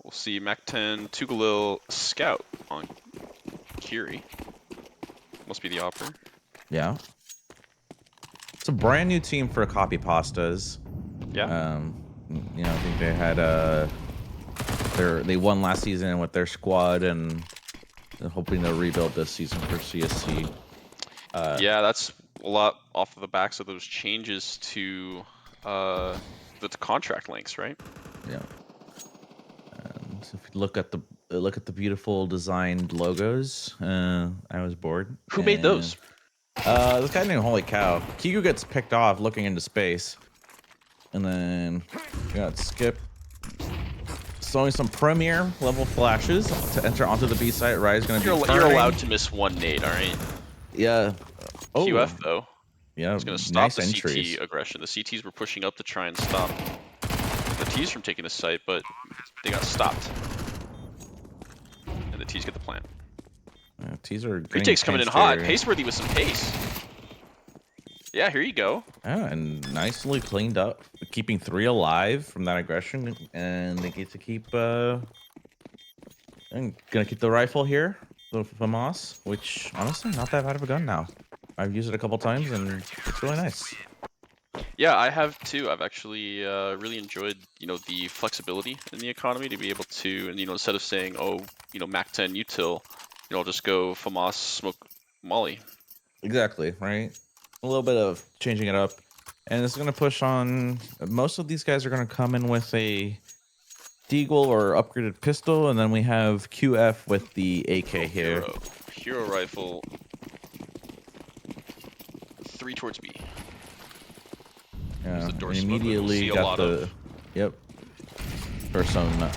we'll see. Mac 10 Tugalil Scout on Kiri. Must be the offer. Yeah. It's a brand new team for Copy Pastas. Yeah. I think they had they won last season with their squad and they're hoping to rebuild this season for CSC. Yeah, that's a lot off of the backs of those changes to the contract lengths, right? Yeah. And if you look at the beautiful designed logos, I was bored. Who made those? This guy named Holy Cow. Kigu gets picked off looking into space, and then we got Skip showing some premier level flashes to enter onto the B site. Rye's gonna be. You're allowed to miss 1 nade, all right? Yeah. Oh. QF though. Yeah. It's gonna stop nice the CT aggression. The CTs were pushing up to try and stop the T's from taking the site, but they got stopped. And the T's get the plant. Yeah, T's are. Retake's coming in hot. Paceworthy with some pace. Yeah, here you go. Yeah, and nicely cleaned up, keeping 3 alive from that aggression, and they get to keep. I'm gonna keep the rifle here, the FAMAS, which honestly not that bad of a gun now. I've used it a couple times, and it's really nice. Yeah, I have too. I've actually really enjoyed, the flexibility in the economy to be able to, and instead of saying, oh, Mac 10 util, I'll just go FAMAS smoke Molly. Exactly, right? A little bit of changing it up, and it's going to push on. Most of these guys are going to come in with a Deagle or upgraded pistol, and then we have QF with the AK here. Hero rifle. 3 towards B. Yeah, immediately got the for some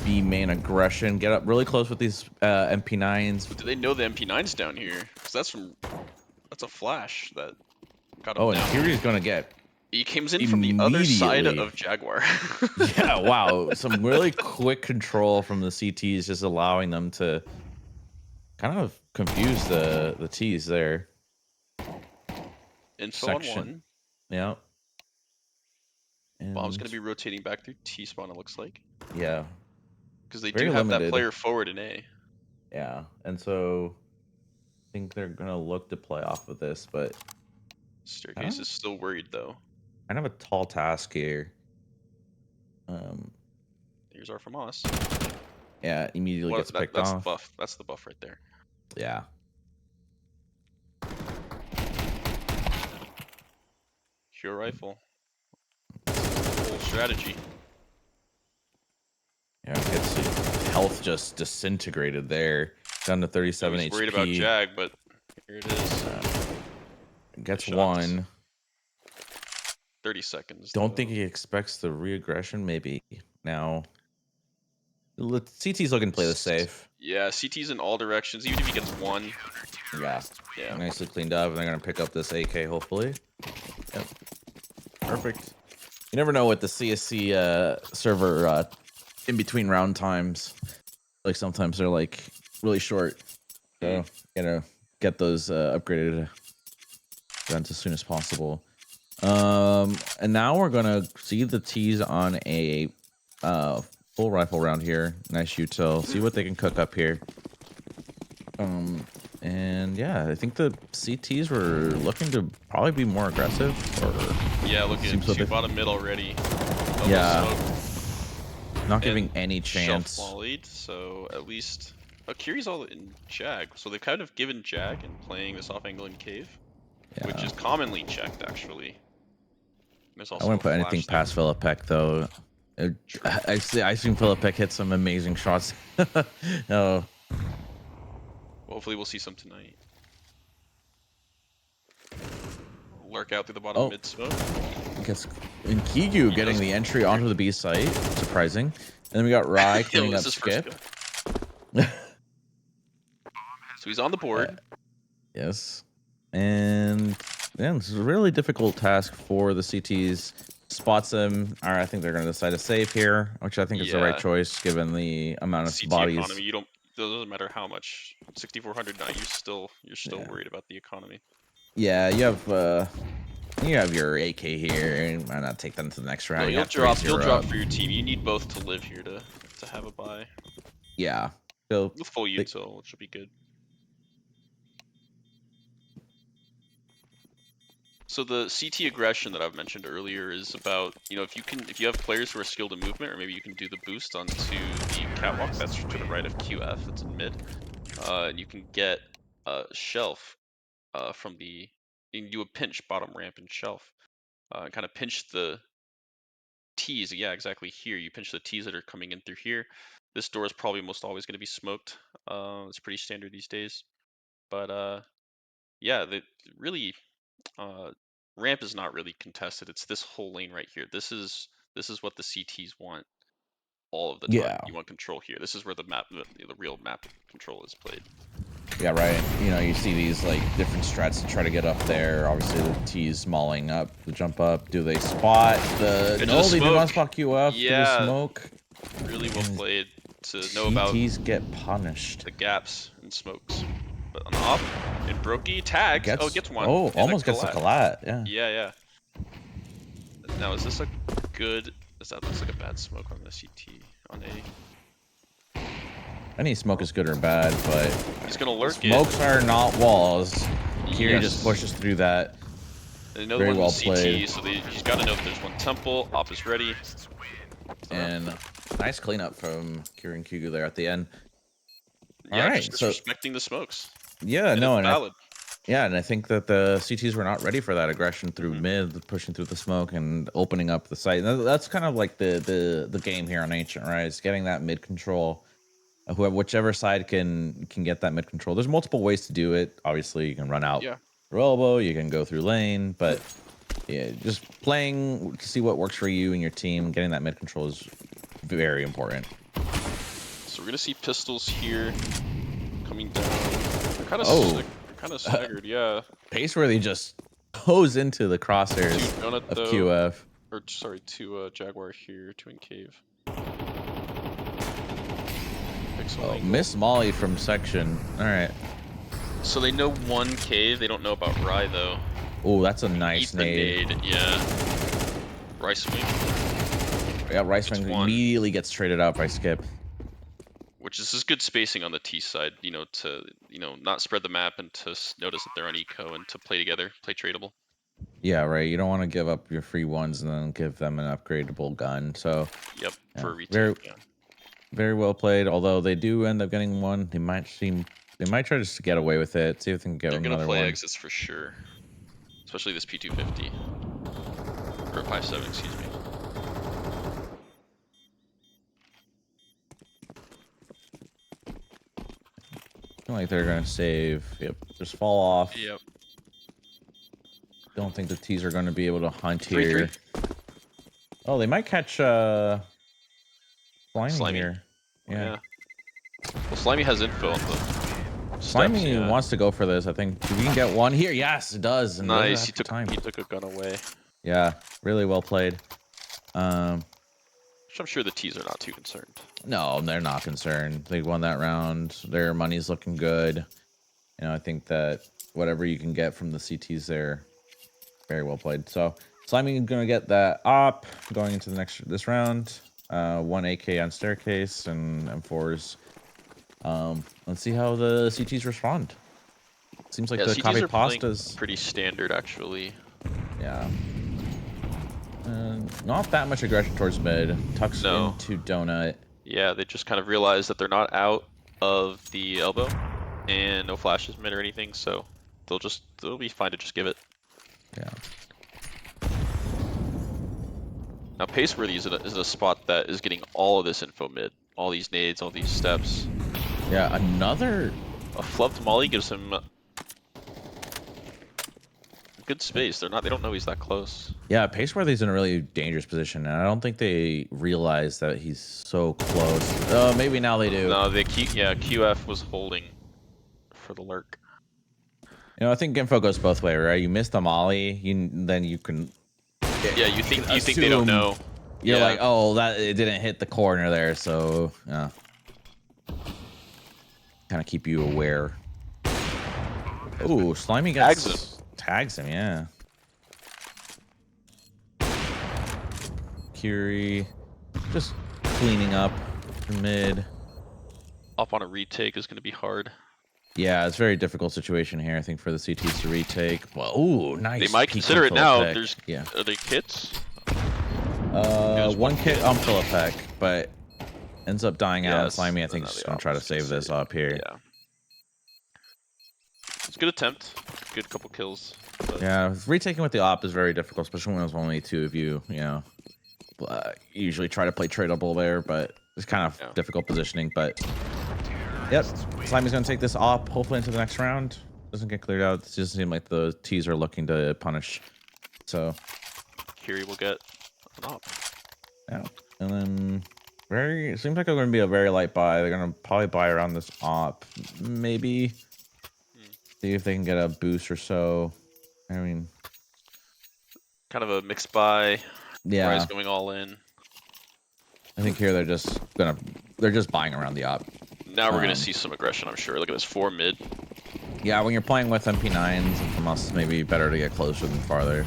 B main aggression. Get up really close with these MP9s. But do they know the MP9's down here? Because that's a flash that got him down. And Kiri's gonna get. He comes in from the other side of Jaguar. Yeah, wow. Some really quick control from the CTs, just allowing them to kind of confuse the T's there. Info on 1. Yeah. And Bomb's going to be rotating back through T-spawn, it looks like. Yeah. Because they do have that player forward in A. Yeah, and so I think they're going to look to play off of this, but... Staircase is still worried, though. Kind of a tall task here. Here's our FAMAS. Yeah, immediately gets picked off. That's the buff. That's the buff right there. Yeah. Hero rifle. Whole strategy. Yeah, gets health just disintegrated there. Down to 37 HP. Worried about Jag, but here it is. Gets 1. 30 seconds. Don't think he expects the re-aggression. Maybe now. CT's looking to play this safe. Yeah, CT's in all directions. Even if he gets 1. Yeah. Nicely cleaned up, and they're gonna pick up this AK hopefully. Yep. Perfect. You never know with the CSC server in between round times. Like sometimes they're like really short. So get those upgraded guns as soon as possible. And now we're gonna see the T's on a full rifle round here. Nice util. See what they can cook up here. And yeah, I think the CTs were looking to probably be more aggressive. Or Yeah, look at two bottom mid already. Double smoke. Not giving any chance. Shelf mollied, so at least Kiri's all in Jag. So they've kind of given Jag and playing this off angle in cave, which is commonly checked actually. There's also I wouldn't put anything past Philippek though. I seen Philippek hit some amazing shots. Oh. Hopefully we'll see some tonight. Lurk out through the bottom mid smoke. Guess Kigu getting the entry onto the B site, surprising. And then we got Rai cleaning up Skip. So he's on the board. Yes. And yeah, this is a really difficult task for the CTs. Spots them. All right, I think they're going to decide to save here, which I think is the right choice given the amount of CT bodies. Economy, it doesn't matter how much. 6,400 now, you're still worried about the economy. Yeah, you have your AK here, and why not take them to the next round? No, you'll drop for your team. You need both to live here to have a buy. Yeah. So with full util, it should be good. So the CT aggression that I've mentioned earlier is about, if you have players who are skilled in movement, or maybe you can do the boost onto the catwalk, that's to the right of QF, it's in mid. And you can get a shelf from you can do a pinch bottom ramp and shelf. Kind of pinch the T's, yeah, exactly here. You pinch the T's that are coming in through here. This door is probably most always going to be smoked. It's pretty standard these days. But yeah, really, ramp is not really contested. It's this whole lane right here. This is what the CTs want all of the time. Yeah. You want control here. This is where the real map control is played. Yeah, right. You see these like different strats to try to get up there. Obviously, the T's mauling up, the jump up. Do they spot the? No, they do not spot QF. Yeah. The smoke. Really well played to know about. CTs get punished. The gaps and smokes. But on the off, and Brokey tags. Gets one. Oh, almost gets a collat. Yeah. Yeah. Now is this a good? That looks like a bad smoke on the CT on A. Any smoke is good or bad, but he's gonna lurk. Smokes are not walls. Kiri just pushes through that. And another one CT, played. So he's got to know if there's one temple. Op is ready. And nice cleanup from Kiri and Kugu there at the end. Yeah, all right, just respecting the smokes. Yeah, and valid. And I think that the CTs were not ready for that aggression through mid, pushing through the smoke and opening up the site. And that's kind of like the game here on Ancient, right? It's getting that mid control. Whichever side can get that mid control. There's multiple ways to do it. Obviously, you can run out through elbow, you can go through lane, but yeah, just playing to see what works for you and your team. Getting that mid control is very important. So we're gonna see pistols here coming down. They're kind of staggered, yeah. Paceworthy just goes into the crosshairs of QF. Or sorry, two Jaguar here, two in cave. Oh, miss Molly from section. All right. So they know one cave. They don't know about Rye though. Oh, that's a nice nade. Yeah. Rye swing. Yeah, Rye swing immediately gets traded out by Skip. Which is just good spacing on the T side, to not spread the map and to notice that they're on eco and to play together, play tradable. Yeah, right. You don't want to give up your free ones and then give them an upgradable gun. So. Yep. Yeah, for a retake. Very well played. Although they do end up getting one, they might try to get away with it. See if they can get another one. They're gonna play exits for sure, especially this P250 or 57, excuse me. I feel like they're gonna save. Yep, just fall off. Yep. Don't think the T's are gonna be able to hunt here. 3-3. Oh, they might catch Slimy here. Yeah. Well, Slimy has info on the Slimy wants to go for this. I think we can get one here. Yes, it does. And nice. He took a gun away. Yeah, really well played. I'm sure the T's are not too concerned. No, they're not concerned. They won that round. Their money's looking good. You know, I think that whatever you can get from the CTs there, very well played. So Slimy gonna get that op going into the this round. 1 AK on staircase and M4s. Let's see how the CTs respond. Seems like Yeah, the CTs copy are playing pastas. pretty standard actually. Yeah. Not that much aggression towards mid. Tucks No. into donut. Yeah, they just kind of realize that they're not out of the elbow, and no flashes mid or anything, so they'll be fine to just give it. Yeah. Now Paceworthy is in a spot that is getting all of this info mid, all these nades, all these steps. Yeah, another. A flubbed molly gives him good space. They don't know he's that close. Yeah, Paceworthy's in a really dangerous position, and I don't think they realize that he's so close. Maybe now they do. No, QF was holding for the lurk. You know, I think info goes both ways, right? You miss the molly, then you can. Yeah, you think they don't know. You're like, oh, that it didn't hit the corner there, so yeah. Kind of keep you aware. Ooh, Slimy tags him, yeah. Curie just cleaning up mid. Up on a retake is going to be hard. Yeah, it's a very difficult situation here, I think, for the CTs to retake. Well, ooh, nice. They might consider it now. Pick. Are they kits? One kit on Philippek, but ends up dying out. Yes, Slimy, I think, is going to try to save this up here. Yeah. It's a good attempt. Good couple kills. But... Yeah, retaking with the op is very difficult, especially when there's only two of you. You know, usually try to play tradable there, but it's kind of difficult positioning. But yep, Slimy's going to take this op, hopefully into the next round. Doesn't get cleared out. It doesn't seem like the T's are looking to punish. So Curie will get an op. Yeah, and then it seems like they're going to be a very light buy. They're going to probably buy around this op, maybe. See if they can get a boost or so. I mean, kind of a mixed buy. Yeah, Rise going all in. I think here they're just buying around the op. Now we're gonna see some aggression, I'm sure. Look at this 4 mid. Yeah, when you're playing with MP9s and from us, maybe better to get closer than farther.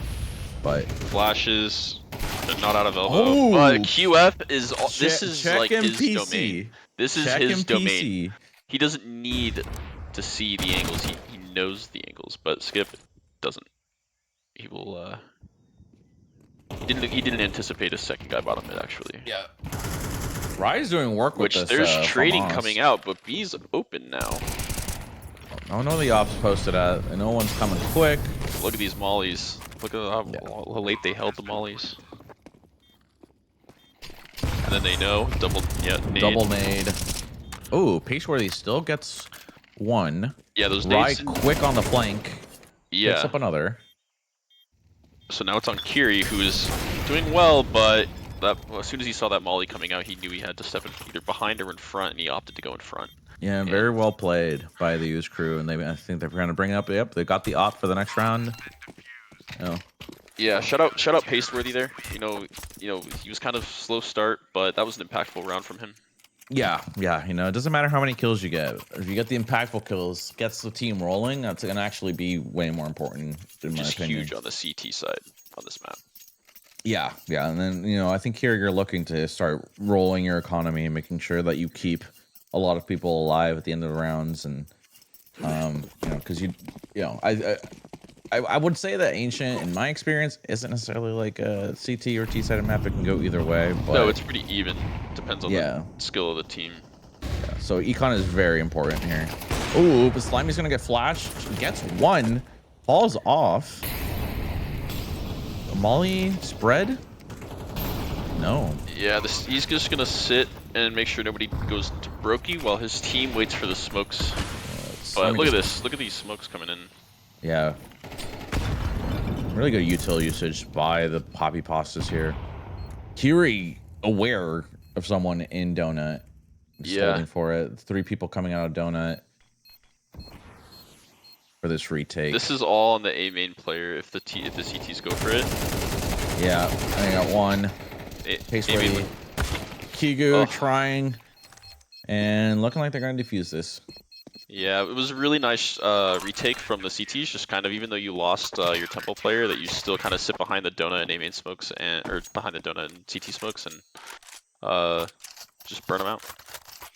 But flashes, they're not out of elbow. Oh, but QF is this is like his PC. domain. This is his domain. He doesn't need to see the angles. He knows the angles, but Skip doesn't. He will he didn't anticipate a second guy bottom mid actually. Yeah. Rye's doing work with this. There's trading coming out, but B's open now. I don't know the ops posted at, and no one's coming quick. Look at these mollies. Look at how late they held the mollies. And then they know double nade. Oh, Paceworthy still gets one. Yeah, those Rye nades. quick on the flank. Yeah. Picks up another. So now it's on Kiri, who is doing well, but as soon as he saw that molly coming out, he knew he had to step in either behind or in front, and he opted to go in front. Yeah, very well played by the Use crew, and I think they're going to bring up. Yep, they got the op for the next round. Oh. Yeah, shout out Paceworthy there. You know, he was kind of slow start, but that was an impactful round from him. Yeah, you know, it doesn't matter how many kills you get. If you get the impactful kills, gets the team rolling, that's going to actually be way more important, in my opinion. Huge on the CT side on this map. Yeah, and then, you know, I think here you're looking to start rolling your economy and making sure that you keep a lot of people alive at the end of the rounds, and you know, because I would say that Ancient, in my experience, isn't necessarily like a CT or T-sided map. It can go either way. But no, it's pretty even. Depends on the skill of the team. Yeah, so econ is very important here. Ooh, but Slimy's gonna get flashed. Gets one, falls off. Molly spread? No. Yeah, he's just gonna sit and make sure nobody goes to Brokey while his team waits for the smokes. But look at this. Look at these smokes coming in. Yeah. Really good util usage by the Poppy Pastas here. Kiri aware of someone in Donut. Just holding for it. 3 people coming out of Donut for this retake. This is all on the A main player if the CTs go for it. Yeah, I think I got one. Pace ready. Kigu trying. And looking like they're going to defuse this. Yeah, it was a really nice retake from the CTs. Just kind of, even though you lost your temple player, that you still kind of sit behind the donut and A main smokes, or behind the donut and CT smokes, and just burn them out.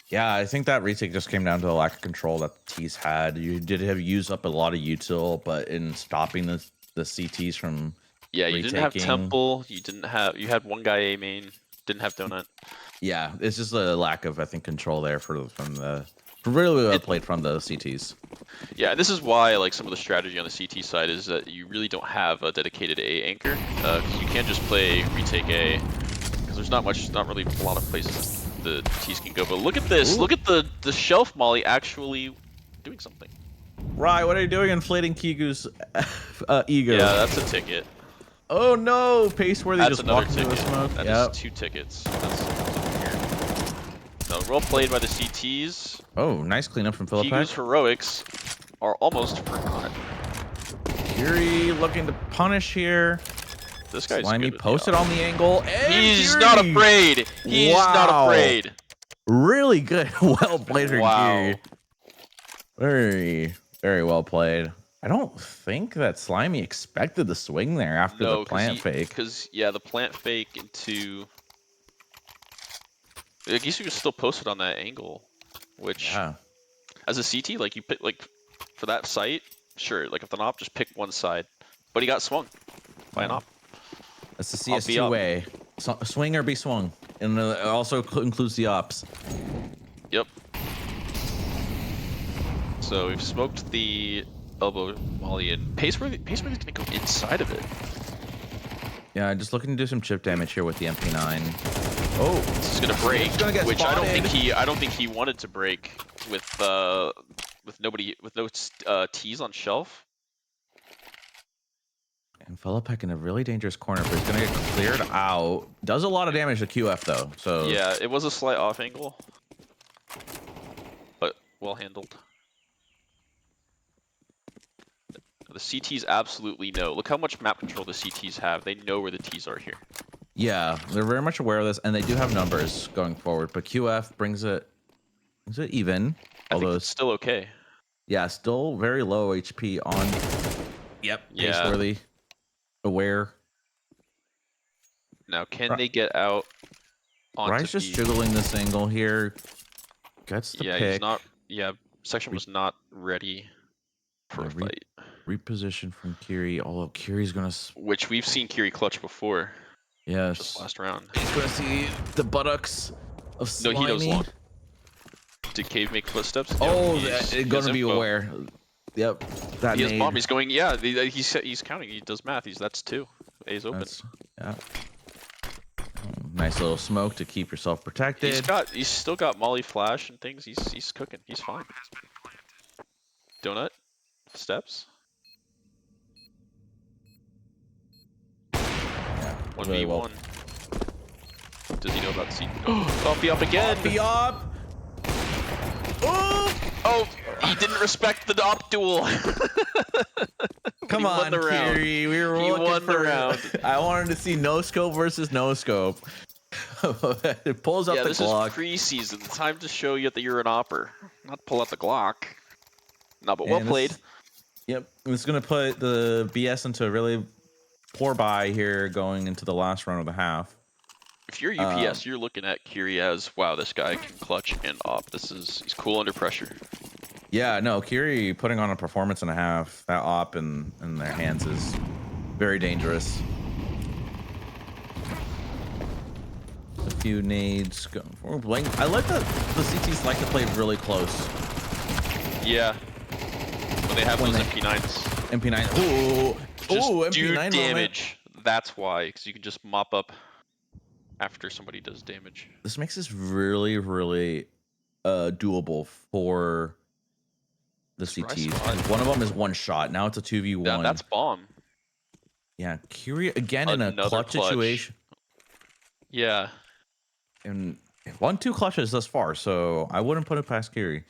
Yeah, I think that retake just came down to the lack of control that the T's had. You did have used up a lot of util, but in stopping the CTs from Yeah, you didn't have retaking, temple. You had one guy A main. Didn't have donut. yeah, it's just a lack of, I think, control there from really well played from the CTs. Yeah, this is why like some of the strategy on the CT side is that you really don't have a dedicated A anchor, because you can't just play retake A, because there's not really a lot of places the T's can go. But look at this! Ooh. Look at the shelf molly actually doing something. Right, what are you doing, inflating Kigu's ego? Yeah, that's a ticket. Oh no, Paceworthy That's just another walked into the ticket. smoke. That Yep. is 2 tickets. That's weird. So well played by the CTs. Oh, nice cleanup from Kigu's Philippek. heroics are almost forgotten. Curie looking to punish here. This guy's Slimy good with posted the on the angle. And He's Curie! not afraid. He's not afraid. Really good. Well played from Wow. Curie. Very, very well played. I don't think that Slimy expected the swing there after the plant fake. Because, yeah, the plant fake into... I guess he was still posted on that angle, which, Yeah. as a CT, like, you pick, like, for that site, sure, like, if the op, just pick one side. But he got swung by an op. That's the I'll be up. CSC way. Swing or be swung. And it also includes the ops. Yep. So we've smoked the elbow molly, and Paceworthy's gonna go inside of it. Yeah, just looking to do some chip damage here with the MP9. Oh, This is gonna break, which spotted. I don't think he wanted to break with no T's on shelf. And Philippek in a really dangerous corner, but he's gonna get cleared out. Does a lot of damage to QF though. So Yeah, it was a slight off angle, but well handled. The CTs absolutely know. Look how much map control the CTs have. They know where the T's are here. yeah, they're very much aware of this, and they do have numbers going forward. But QF brings it even. I Although think it's still okay. yeah, still very low HP on. Yep, Yeah. Paceworthy, aware. Now, can they get out onto Rye's just jiggling this angle here. Gets the Yeah, pick. he's not. Yeah, section was not ready for a fight. Reposition from Kiri, although Kiri's gonna. Which we've seen Kiri clutch before. Yes. Just last round. He's gonna see the buttocks of Slimy. No, he knows long. Did Cave make footsteps? Oh, he's gonna be info. aware. Yep. That He has nade. bomb. He's going. Yeah, he's counting. He does math. That's 2. A's open. Yeah. Nice little smoke to keep yourself protected. He's still got Molly flash and things. He's cooking. He's fine. Donut steps. Yeah, 1v1. really well. Does he know about C? Offie up again. Offie up. Oh, he didn't respect the op duel. Come on, Kiri. We were looking for. I wanted to see no scope versus no scope. It pulls up the Glock. This is preseason. Time to show you that you're an opper, not pull out the Glock. No, but well played. Yep, it's gonna put the BS into a really poor buy here, going into the last round of the half. If you're UPS, you're looking at Kiri as, wow, this guy can clutch and op. He's cool under pressure. Yeah, no, Kiri putting on a performance and a half. That op in their hands is very dangerous. A few nades going forward. I like that the CTs like to play really close. Yeah. When they have those MP9s. MP9. Ooh, just do MP9 damage. Moment. That's why, because you can just mop up after somebody does damage. This makes this really, really doable for the CTs. One of them is one shot. Now it's a 2v1. Yeah, that's bomb. Yeah, Kiri again in a clutch situation. Yeah. And 1-2 clutches thus far, so I wouldn't put it past Kiri.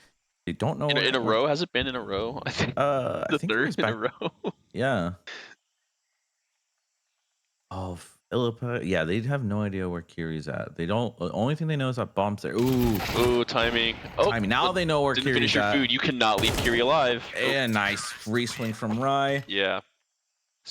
You don't know in a row. Has it been in a row? I think the third in a row. Yeah. Oh, Illipa, yeah, they have no idea where Kiri's at. They don't. The only thing they know is that bomb's there. Ooh, Ooh, timing. Oh, timing. Now but they know where didn't finish Kiri's your at. food. You cannot leave Kiri alive. Oh, And nice free swing from Rye. yeah.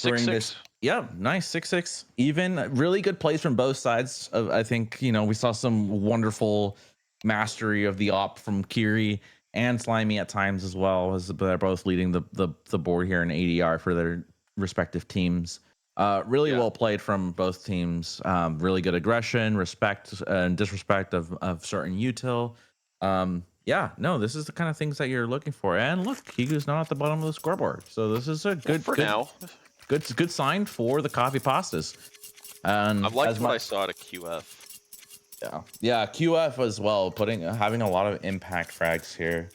Bring 6-6. this. Yeah, nice 6-6. Even really good plays from both sides. I think we saw some wonderful mastery of the op from Kiri and Slimy at times as well, as they're both leading the board here in ADR for their respective teams. Really Yeah. well played from both teams. Really good aggression, respect, and disrespect of certain util. Yeah, no, this is the kind of things that you're looking for. And look, Kigu's not at the bottom of the scoreboard, so this is a good For now. good sign for the coffee pastas. And I liked what I saw at a QF. yeah, QF as well, having a lot of impact frags here.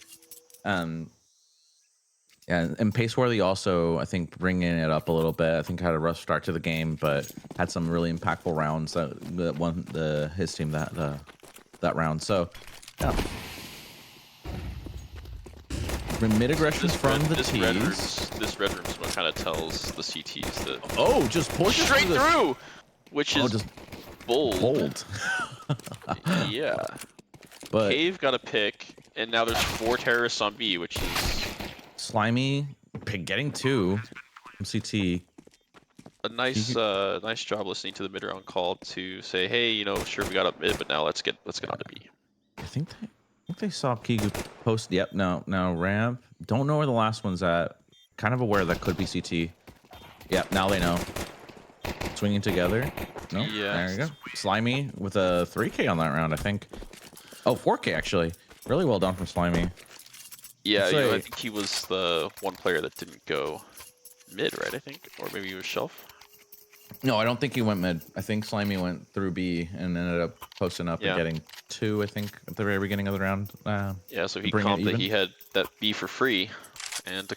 Yeah, and Paceworthy also, I think, bringing it up a little bit. I think had a rough start to the game, but had some really impactful rounds that won his team that round. So yeah, mid aggressions from the this T's. This red room smoke kind of tells the CTs that Just push straight through, which is just bold. Yeah. But Cave got a pick, and now there's 4 terrorists on B, which is Slimy getting 2 from CT. a nice nice job listening to the mid round call to say, hey, sure we got up mid, but now let's get on to B. I think they saw Kigu post. Yep, now ramp. Don't know where the last one's at. Kind of aware that could be CT. Yep, now they know. Swinging together. No, Yeah. there you go. Slimy with a 3K on that round, I think. Oh, 4K actually. Really well done from Slimy. Yeah, Say- I think he was the one player that didn't go mid, right? I think, or maybe he was shelf. No, I don't think he went mid. I think Slimy went through B and ended up posting up Yeah. and getting 2, I think, at the very beginning of the round. Yeah, so he bring it comped that even. he had that B for free, and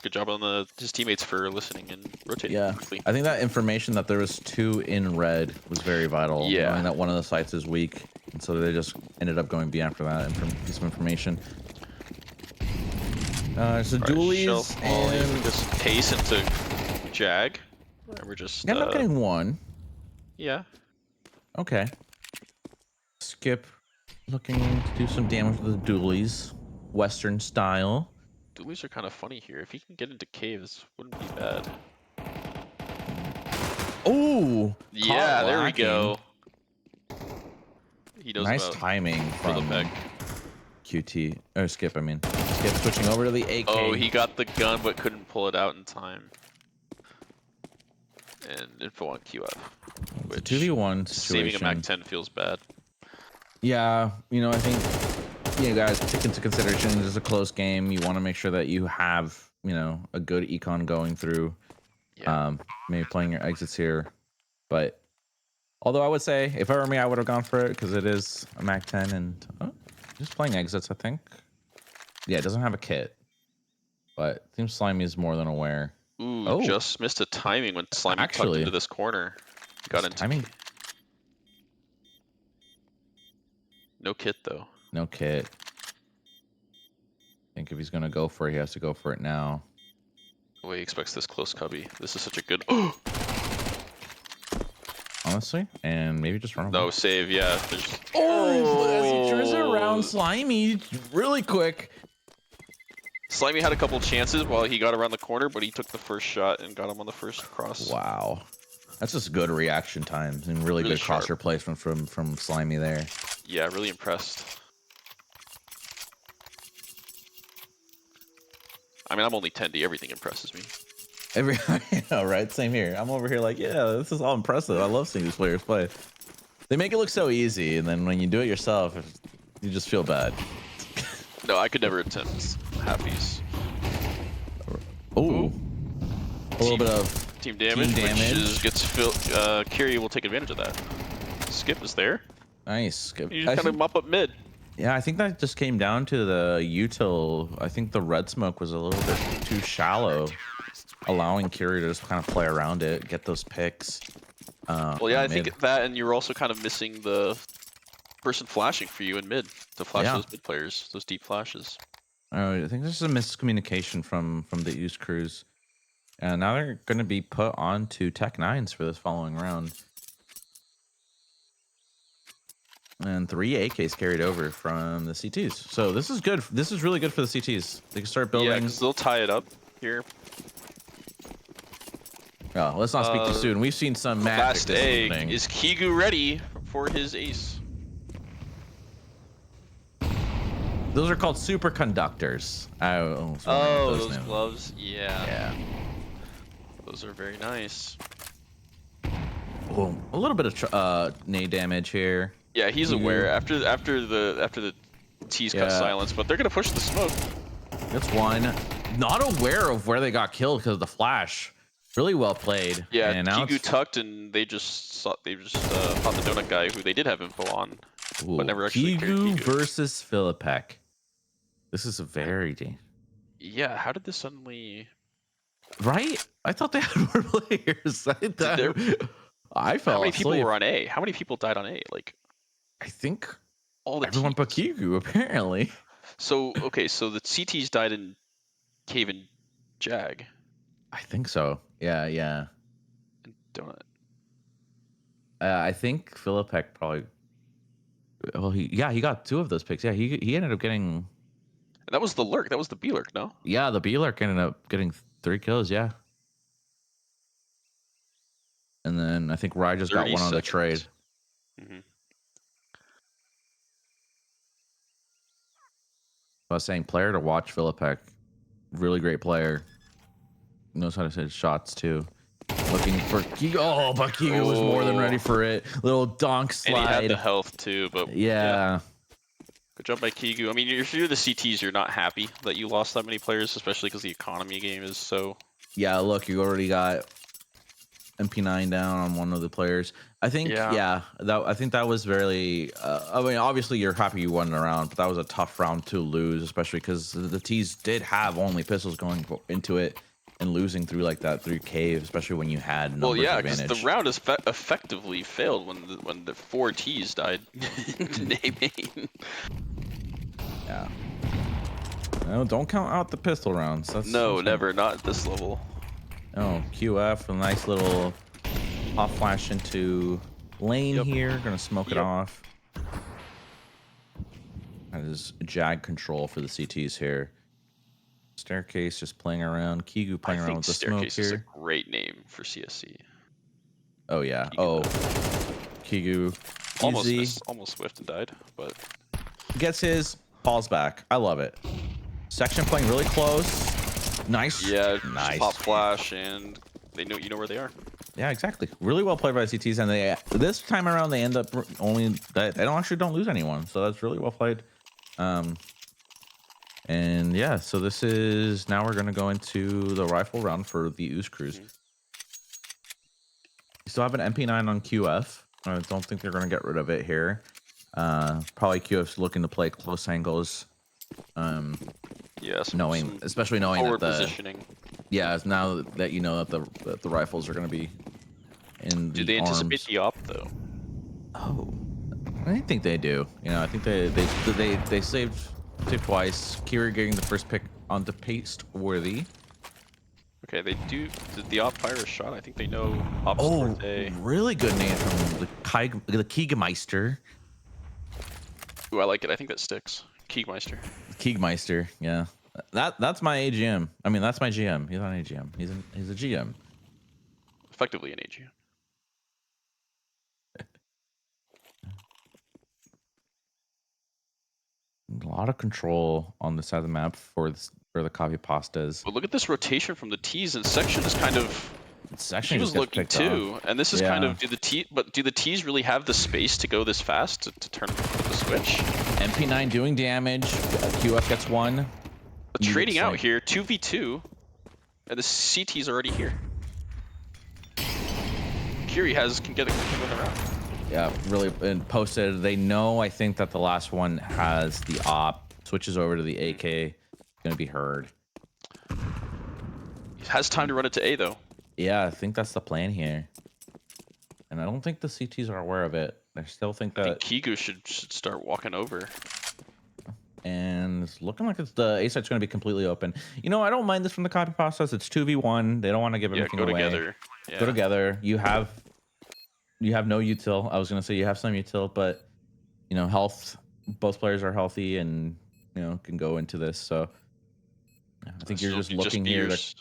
good job on his teammates for listening and rotating Yeah, quickly. I think that information that there was 2 in red was very vital. Yeah. Knowing that one of the sites is weak, and so they just ended up going B after that piece of information. So Alright, dualies shelf volley, we and just pace into Jag. And we're just end up getting 1. yeah. Okay. Skip looking to do some damage with the dualies, Western style. Dualies are kind of funny here. If he can get into caves, wouldn't be bad. Oh, Yeah, there we lacking. go. He knows Nice about timing pull the from peg. QT or Skip. I mean, Skip switching over to the AK. Oh, he got the gun but couldn't pull it out in time. And info on QF. It's a 2v1 Saving a situation. MAC-10 feels bad. Yeah, I think guys, take into consideration this is a close game. You want to make sure that you have a good econ going through. Yeah. Maybe playing your exits here, but although I would say if I were me, I would have gone for it because it is a MAC-10 and just playing exits. I think. Yeah, it doesn't have a kit, but it seems Slimy is more than aware. Ooh, Oh. just missed a timing when Slimy tucked Actually, into this corner. Got into timing. No kit though. No kit. I think if he's gonna go for it, he has to go for it now. Oh, he expects this close cubby. This is such a good. Honestly, and maybe just run away. No save. Yeah. There's... As he turns it around, Slimy really quick. Slimy had a couple chances while he got around the corner, but he took the first shot and got him on the first cross. Wow, that's just good reaction times and really good sharp. crosshair placement from Slimy there. Yeah, really impressed. I mean, I'm only 10D. Everything impresses me. Right? Same here. I'm over here like, yeah, this is all impressive. I love seeing these players play. They make it look so easy, and then when you do it yourself, you just feel bad. No, I could never attempt halfies. Oh, a little bit of team damage, which gets filled. Kiri will take advantage of that. Skip is there. Nice. Skip. You just kind of mop up mid. Yeah, I think that just came down to the util. I think the red smoke was a little bit too shallow, allowing Kiri to just kind of play around it, get those picks. Well, yeah, I think that, and you're also kind of missing the person flashing for you in mid to flash those mid players, those deep flashes. I think this is a miscommunication from the East Crews. And now they're going to be put on to Tech 9s for this following round. And 3 AKs carried over from the CTs. So this is good. This is really good for the CTs. They can start building. Yeah, because they'll tie it up here. Oh, let's not speak too soon. We've seen some magic Last this egg. evening. Is Kigu ready for his ace? Those are called superconductors. Oh, those gloves. Yeah. Yeah. Those are very nice. Oh, a little bit of nade damage here. Yeah, he's aware after the T's cut silence, but they're gonna push the smoke. That's one. Not aware of where they got killed because of the flash. Really well played. Yeah, and now Kigu tucked, and they just fought the donut guy who they did have info on, but never actually carried Kigu Kigu. versus Philippek. This is a very Yeah, how did this suddenly? Right? I thought they had more players. I fell How many asleep. people were on A? How many people died on A? Like, I think all the everyone but teams. Kigu apparently. So okay, so the CTs died in Cave and Jag I think so. Yeah. and Donut. I think Philippek probably. Well, he got 2 of those picks. Yeah, he ended up getting. And that was the lurk. That was the B lurk, no? Yeah, the B-Lurk ended up getting 3 kills. Yeah. And then I think Rye just got 1 on the trade. Mm-hmm. I was saying player to watch, Philippek. Really great player. Knows how to hit shots too. Looking for Kigu. Oh, but Kigu was more than ready for it. Little donk slide. And he had the health too, but yeah. Good job by Kigu. I mean, if you're the CTs, you're not happy that you lost that many players, especially because the economy game is so. Yeah, look, you already got MP9 down on one of the players. I think, I think that was very. I mean, obviously you're happy you won the round, but that was a tough round to lose, especially because the T's did have only pistols going into it and losing through like that through cave, especially when you had numbers Well, yeah, because advantage. the round is effectively failed when the 4 T's died in A main. Yeah. No, don't count out the pistol rounds. No, never. Not at this level. Oh, QF, a nice little pop flash into lane here. Gonna smoke it off. That is Jag control for the CTs here. Staircase just playing around. Kigu playing around with the smoke here. Staircase is a great name for CSC. Oh yeah. Kigu. Almost whiffed and died, but gets his, falls back. I love it. Section playing really close. Nice. Yeah, nice. Pop flash, and you know where they are. Yeah, exactly. Really well played by the CTs, and they this time around they end up they don't lose anyone, so that's really well played. And yeah, so this is now we're gonna go into the rifle round for the Ooze Cruise. You still have an MP9 on QF. I don't think they're gonna get rid of it here. Probably QF's looking to play close angles. Yeah, especially knowing that the positioning. Yeah, now that you know that the rifles are going to be in. Do they anticipate the op though? Oh, I think they do. You know, I think they saved twice. Kira getting the first pick onto Paste Worthy. Okay, they do. Did the op fire a shot? I think they know. Op's really good name from the Kiegmeister. Ooh, I like it. I think that sticks. Kiegmeister. Yeah. That's my AGM. I mean, that's my GM. He's not an AGM. He's a GM. Effectively an AGM. A lot of control on the side of the map for the copy pastas. But look at this rotation from the T's, and Section is kind of. Section he was looking too, and this is kind of do the T's really have the space to go this fast to turn the switch? MP9 doing damage. QF gets 1. But trading out here, 2v2, and the CT's already here. Kiri can get win the round. Yeah, really and posted. They know, I think, that the last one has the op, switches over to the AK, gonna be heard. He has time to run it to A though. Yeah, I think that's the plan here. And I don't think the CTs are aware of it. I still think that Kigu should start walking over. And it's looking like the A site's going to be completely open. You know, I don't mind this from the copy process. It's 2v1. They don't want to give everything go away. together. Yeah. Go together. You have no util. I was going to say you have some util, but you know, health. Both players are healthy and you know can go into this. So I think you're just looking here to.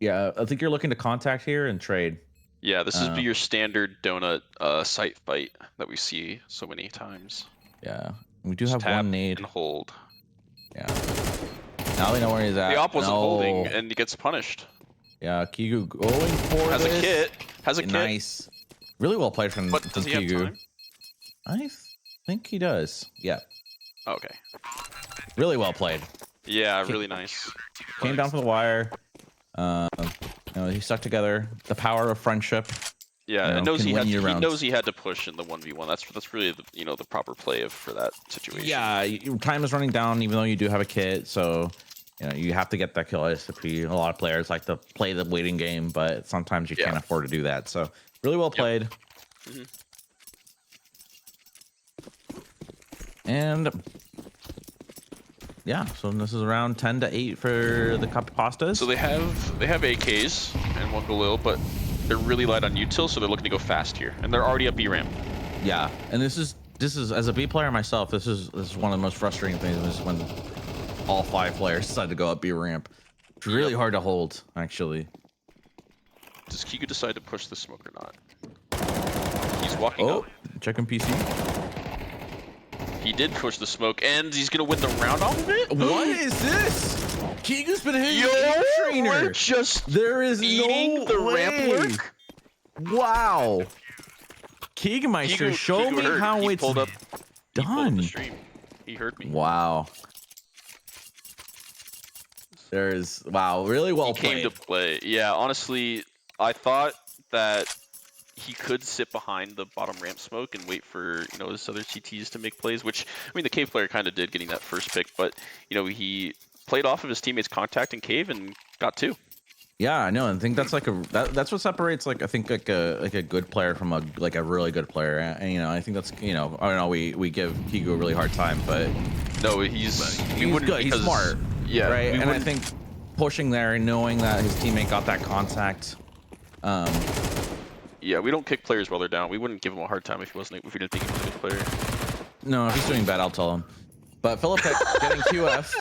Yeah, I think you're looking to contact here and trade. Yeah, this is your standard donut site fight that we see so many times. Yeah, we do Just have one nade. And hold. Yeah. Now we know where he's at. The op wasn't holding, and he gets punished. Yeah, Kigu going for Has this. a kit. Has a kit. Nice. Really well played from But does he Kigu. have time? I think he does. Yeah. Okay. Really well played. Yeah, really nice. Came down for the wire. You know, he stuck together. The power of friendship. Yeah, you know, it knows he rounds. had to push in the 1v1. That's really the, the proper play for that situation. Yeah, time is running down even though you do have a kit, so you know you have to get that kill ASAP. A lot of players like to play the waiting game, but sometimes you can't afford to do that. So really well played. Yep. And yeah, so this is around 10-8 for the copy pastas. So they have AKs and one Galil, but they're really light on util, so they're looking to go fast here, and they're already at B ramp. Yeah, and this is as a B player myself, this is one of the most frustrating things is when all 5 players decide to go up B ramp. It's really hard to hold, actually. Does Kigu decide to push the smoke or not? He's walking up. Checking PC. He did push the smoke, and he's gonna win the round off of it. What is this? Kigu's been hitting the trainer. We're just there is eating no the way. ramp work. Wow. Kigmeister, show me how it's done. He pulled the stream. He heard me. Wow. Wow, really well he played. Came to play. Yeah, honestly, I thought that he could sit behind the bottom ramp smoke and wait for his other CTs to make plays. Which I mean, the cave player kind of did, getting that first pick, but he played off of his teammates' contact in cave and got 2. Yeah, I know. I think that's that's what separates like a good player from a really good player. And I think that's I don't know. We give Kigu a really hard time, but no, he's good. He's smart. Yeah, right. And I think pushing there and knowing that his teammate got that contact. Yeah, we don't kick players while they're down. We wouldn't give him a hard time if we didn't think he was a good player. No, if he's doing bad, I'll tell him. But Philip getting QF.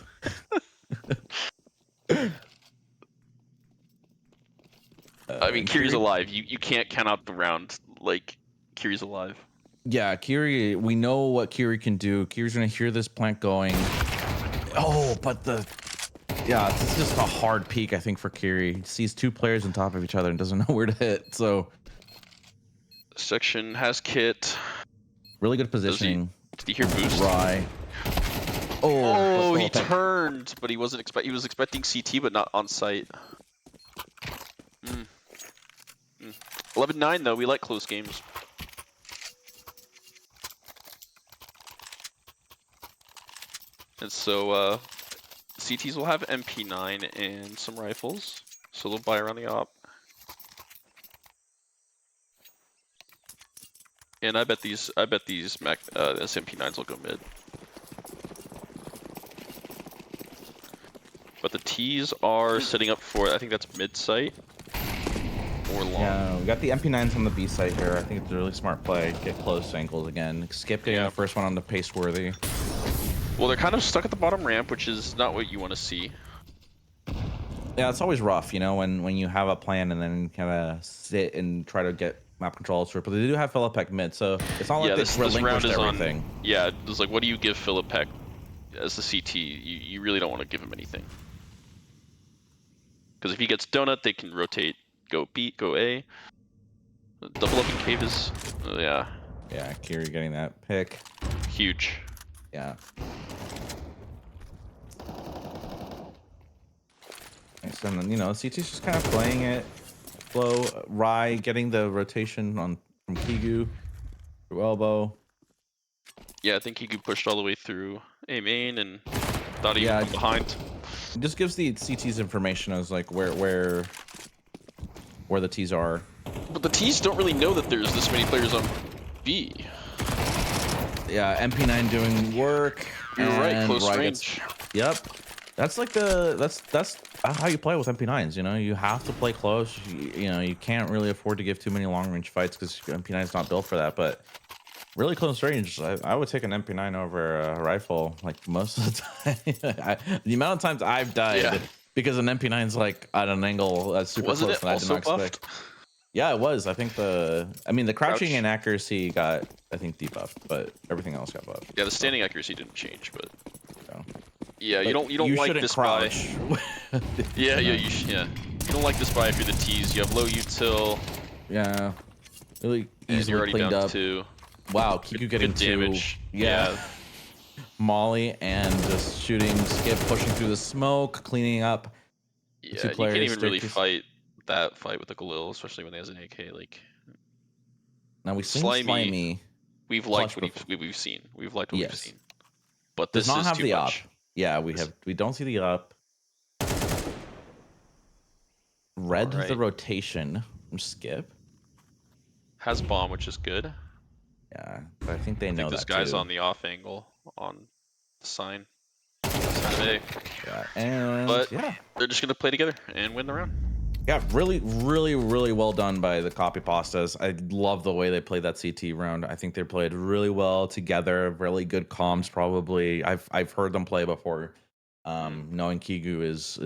I mean, Kiri's alive. You can't count out the round. Like, Kiri's alive. Yeah, Kiri, we know what Kiri can do. Kiri's going to hear this plant going. Oh, but it's just a hard peek, I think, for Kiri. He sees 2 players on top of each other and doesn't know where to hit, so. Section has kit. Really good positioning. Did he hear boost? Rye. Oh, he turned, but he wasn't he was expecting CT, but not on site. 11-9 though, we like close games. And so CTs will have MP9 and some rifles, so they'll buy around the op. And I bet these SMP9s will go mid. But the T's are setting up for, I think that's mid site or long. Yeah, we got the MP9s on the B site here. I think it's a really smart play. Get close angles again. Skip getting the first one on the pace worthy. Well, they're kind of stuck at the bottom ramp, which is not what you want to see. Yeah, it's always rough, when you have a plan and then kind of sit and try to get map control elsewhere. But they do have Philipek mid, so it's not like this they round relinquished is everything. Yeah, it's like, what do you give Philipek as the CT? You really don't want to give him anything. Because if he gets donut, they can rotate, go B, go A. Double up in cave is, yeah. Yeah, Kiri getting that pick. Huge. Yeah. Nice, and then, CT's just kind of playing it slow. Rye getting the rotation from Kigu through elbow. Yeah, I think Kigu pushed all the way through A main and thought he would come behind. It just gives the CTs information as like where the T's are. But the T's don't really know that there's this many players on B. Yeah, MP9 doing work. You're right, and close Rye gets. range. Yep, that's like that's how you play with MP9s. You know, you have to play close. You know, you can't really afford to give too many long range fights because MP9 is not built for that. But really close range, I would take an MP9 over a rifle like most of the time. The amount of times I've Yeah. died because an MP9 is like at an angle that's super Wasn't close it and I did not also buffed? expect. Yeah, it was. I think the crouching Crouch? and accuracy got, I think, debuffed, but everything else got buffed. Yeah, the So, standing accuracy didn't change, but so. yeah, But you don't like shouldn't this buy. crouch. Yeah, No. you don't like this buy if you're the T's. You have low util, Yeah. Really and you're easily already cleaned down up. 2. Wow, Kiku getting Good 2. damage. Yeah. Molly and just shooting, skip, pushing through the smoke, cleaning up the Yeah, 2 and you can't players. even really Staircase. fight that fight with the Galil, especially when he has an AK. Like Now we've seen Slimy, Slimy we've liked clutch what before. we've seen. We've liked what we've Yes. seen. But Does this not is have too the op. much. Yeah, we don't see the op. Read the Alright. rotation from Skip. Has bomb, which is good. Yeah, but I think they I know think this that guy's too. on the off angle on the sign. Sign of A. Yeah, and But yeah. they're just gonna play together and win the round. Yeah, really, really, really well done by the copy pastas. I love the way they played that CT round. I think they played really well together. Really good comms, probably. I've heard them play before. Knowing Kigu is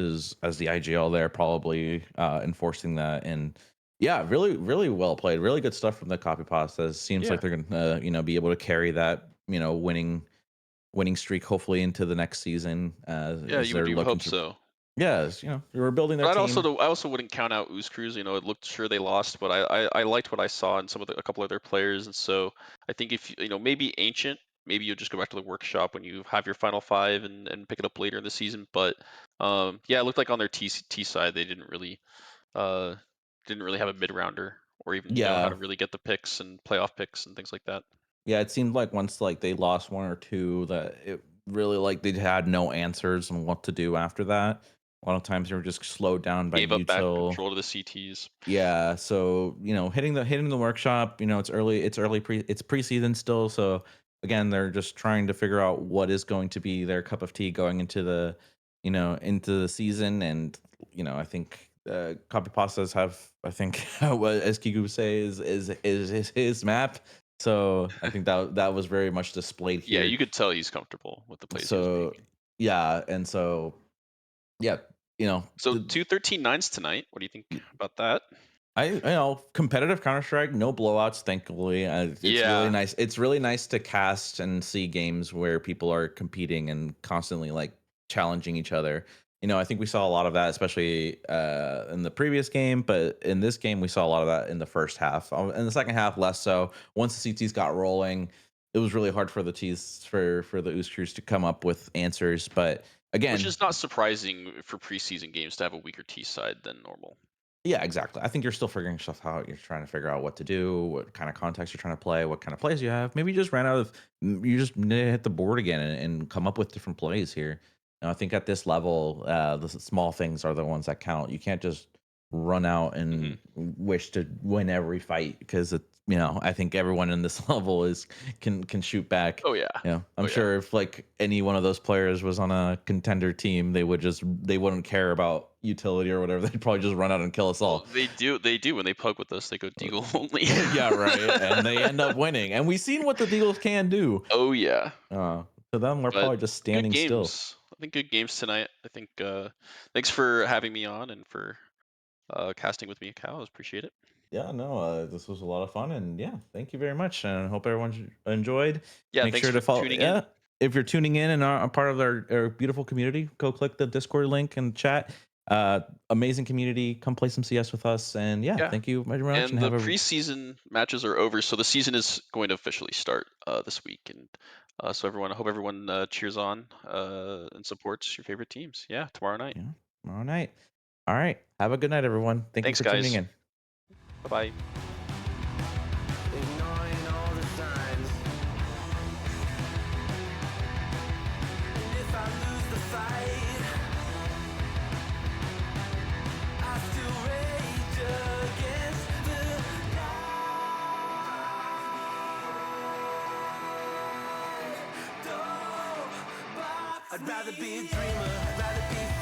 as the IGL there, probably enforcing that. And yeah, really, really well played. Really good stuff from the copy pastas. Seems like Yeah. they're gonna be able to carry that winning streak hopefully into the next season Yeah, as you would they're looking hope to. so. Yeah, they were building their But team. I also wouldn't count out Ooze Cruise. You know, it looked sure they lost, but I liked what I saw in a couple of their players, and so I think if maybe Ancient, maybe you'll just go back to the workshop when you have your final 5 and pick it up later in the season. But yeah, it looked like on their T side they uh didn't really have a mid rounder or even know how Yeah, to really get the picks and playoff picks and things like that. yeah, it seemed like once like they lost 1 or 2 that it really like they had no answers on what to do after that. A lot of times they were just slowed down by Gave up back util. control to the CTs. Yeah, so hitting the workshop, it's preseason still, so again, they're just trying to figure out what is going to be their cup of tea going into the season. And I think copy pastas have, I think, what as Kiku would say is his map. So I think that was very much displayed Yeah, here. you could tell he's comfortable with the plays he was So making. yeah, and so yeah, So the 2 13-9s tonight. What do you think about that? competitive Counter Strike, no blowouts. Thankfully, it's really Yeah, nice. It's really nice to cast and see games where people are competing and constantly like challenging each other. I think we saw a lot of that, especially in the previous game. But in this game, we saw a lot of that in the first half. In the second half, less so. Once the CTs got rolling, it was really hard for the T's for the Ooze Crews to come up with answers. But which again, is not surprising for preseason games to have a weaker T side than normal. yeah, exactly. I think you're still figuring stuff out. You're trying to figure out what to do, what kind of context you're trying to play, what kind of plays you have. Maybe you just ran out of, you just need to hit the board again and come up with different plays here. I think at this level, the small things are the ones that count. You can't just run out Hmm. and wish to win every fight because I think everyone in this level can shoot back. Oh yeah, I'm oh yeah. sure if like any one of those players was on a contender team, they wouldn't care about utility or whatever. They'd probably just run out and kill us Well, all. they do when they pug with us. They go Deagle only. Yeah, right. And they end up winning. And we've seen what the Eagles can do. Oh yeah, To them, we're but probably just good standing still. games. I think good games tonight. I think thanks for having me on and for casting with me, Cal. I appreciate it. Yeah, no, this was a lot of fun. And yeah, thank you very much. And I hope everyone enjoyed. Yeah, Make thanks sure for to follow. tuning in. Yeah. If you're tuning in and are a part of our beautiful community, go click the Discord link and chat. Amazing community. Come play some CS with us. And yeah, Yeah. thank you very much. And And the have a preseason matches are over, so the season is going to officially start this week. And so I hope everyone cheers on and supports your favorite teams. Yeah, tomorrow night. yeah, tomorrow night. All right. Have a good night, everyone. Thank you Thanks, for tuning guys. in. Bye bye. ignoring all the signs. And if I lose the fight, I still rage against the night. Though I'd rather be a dreamer, I'd rather be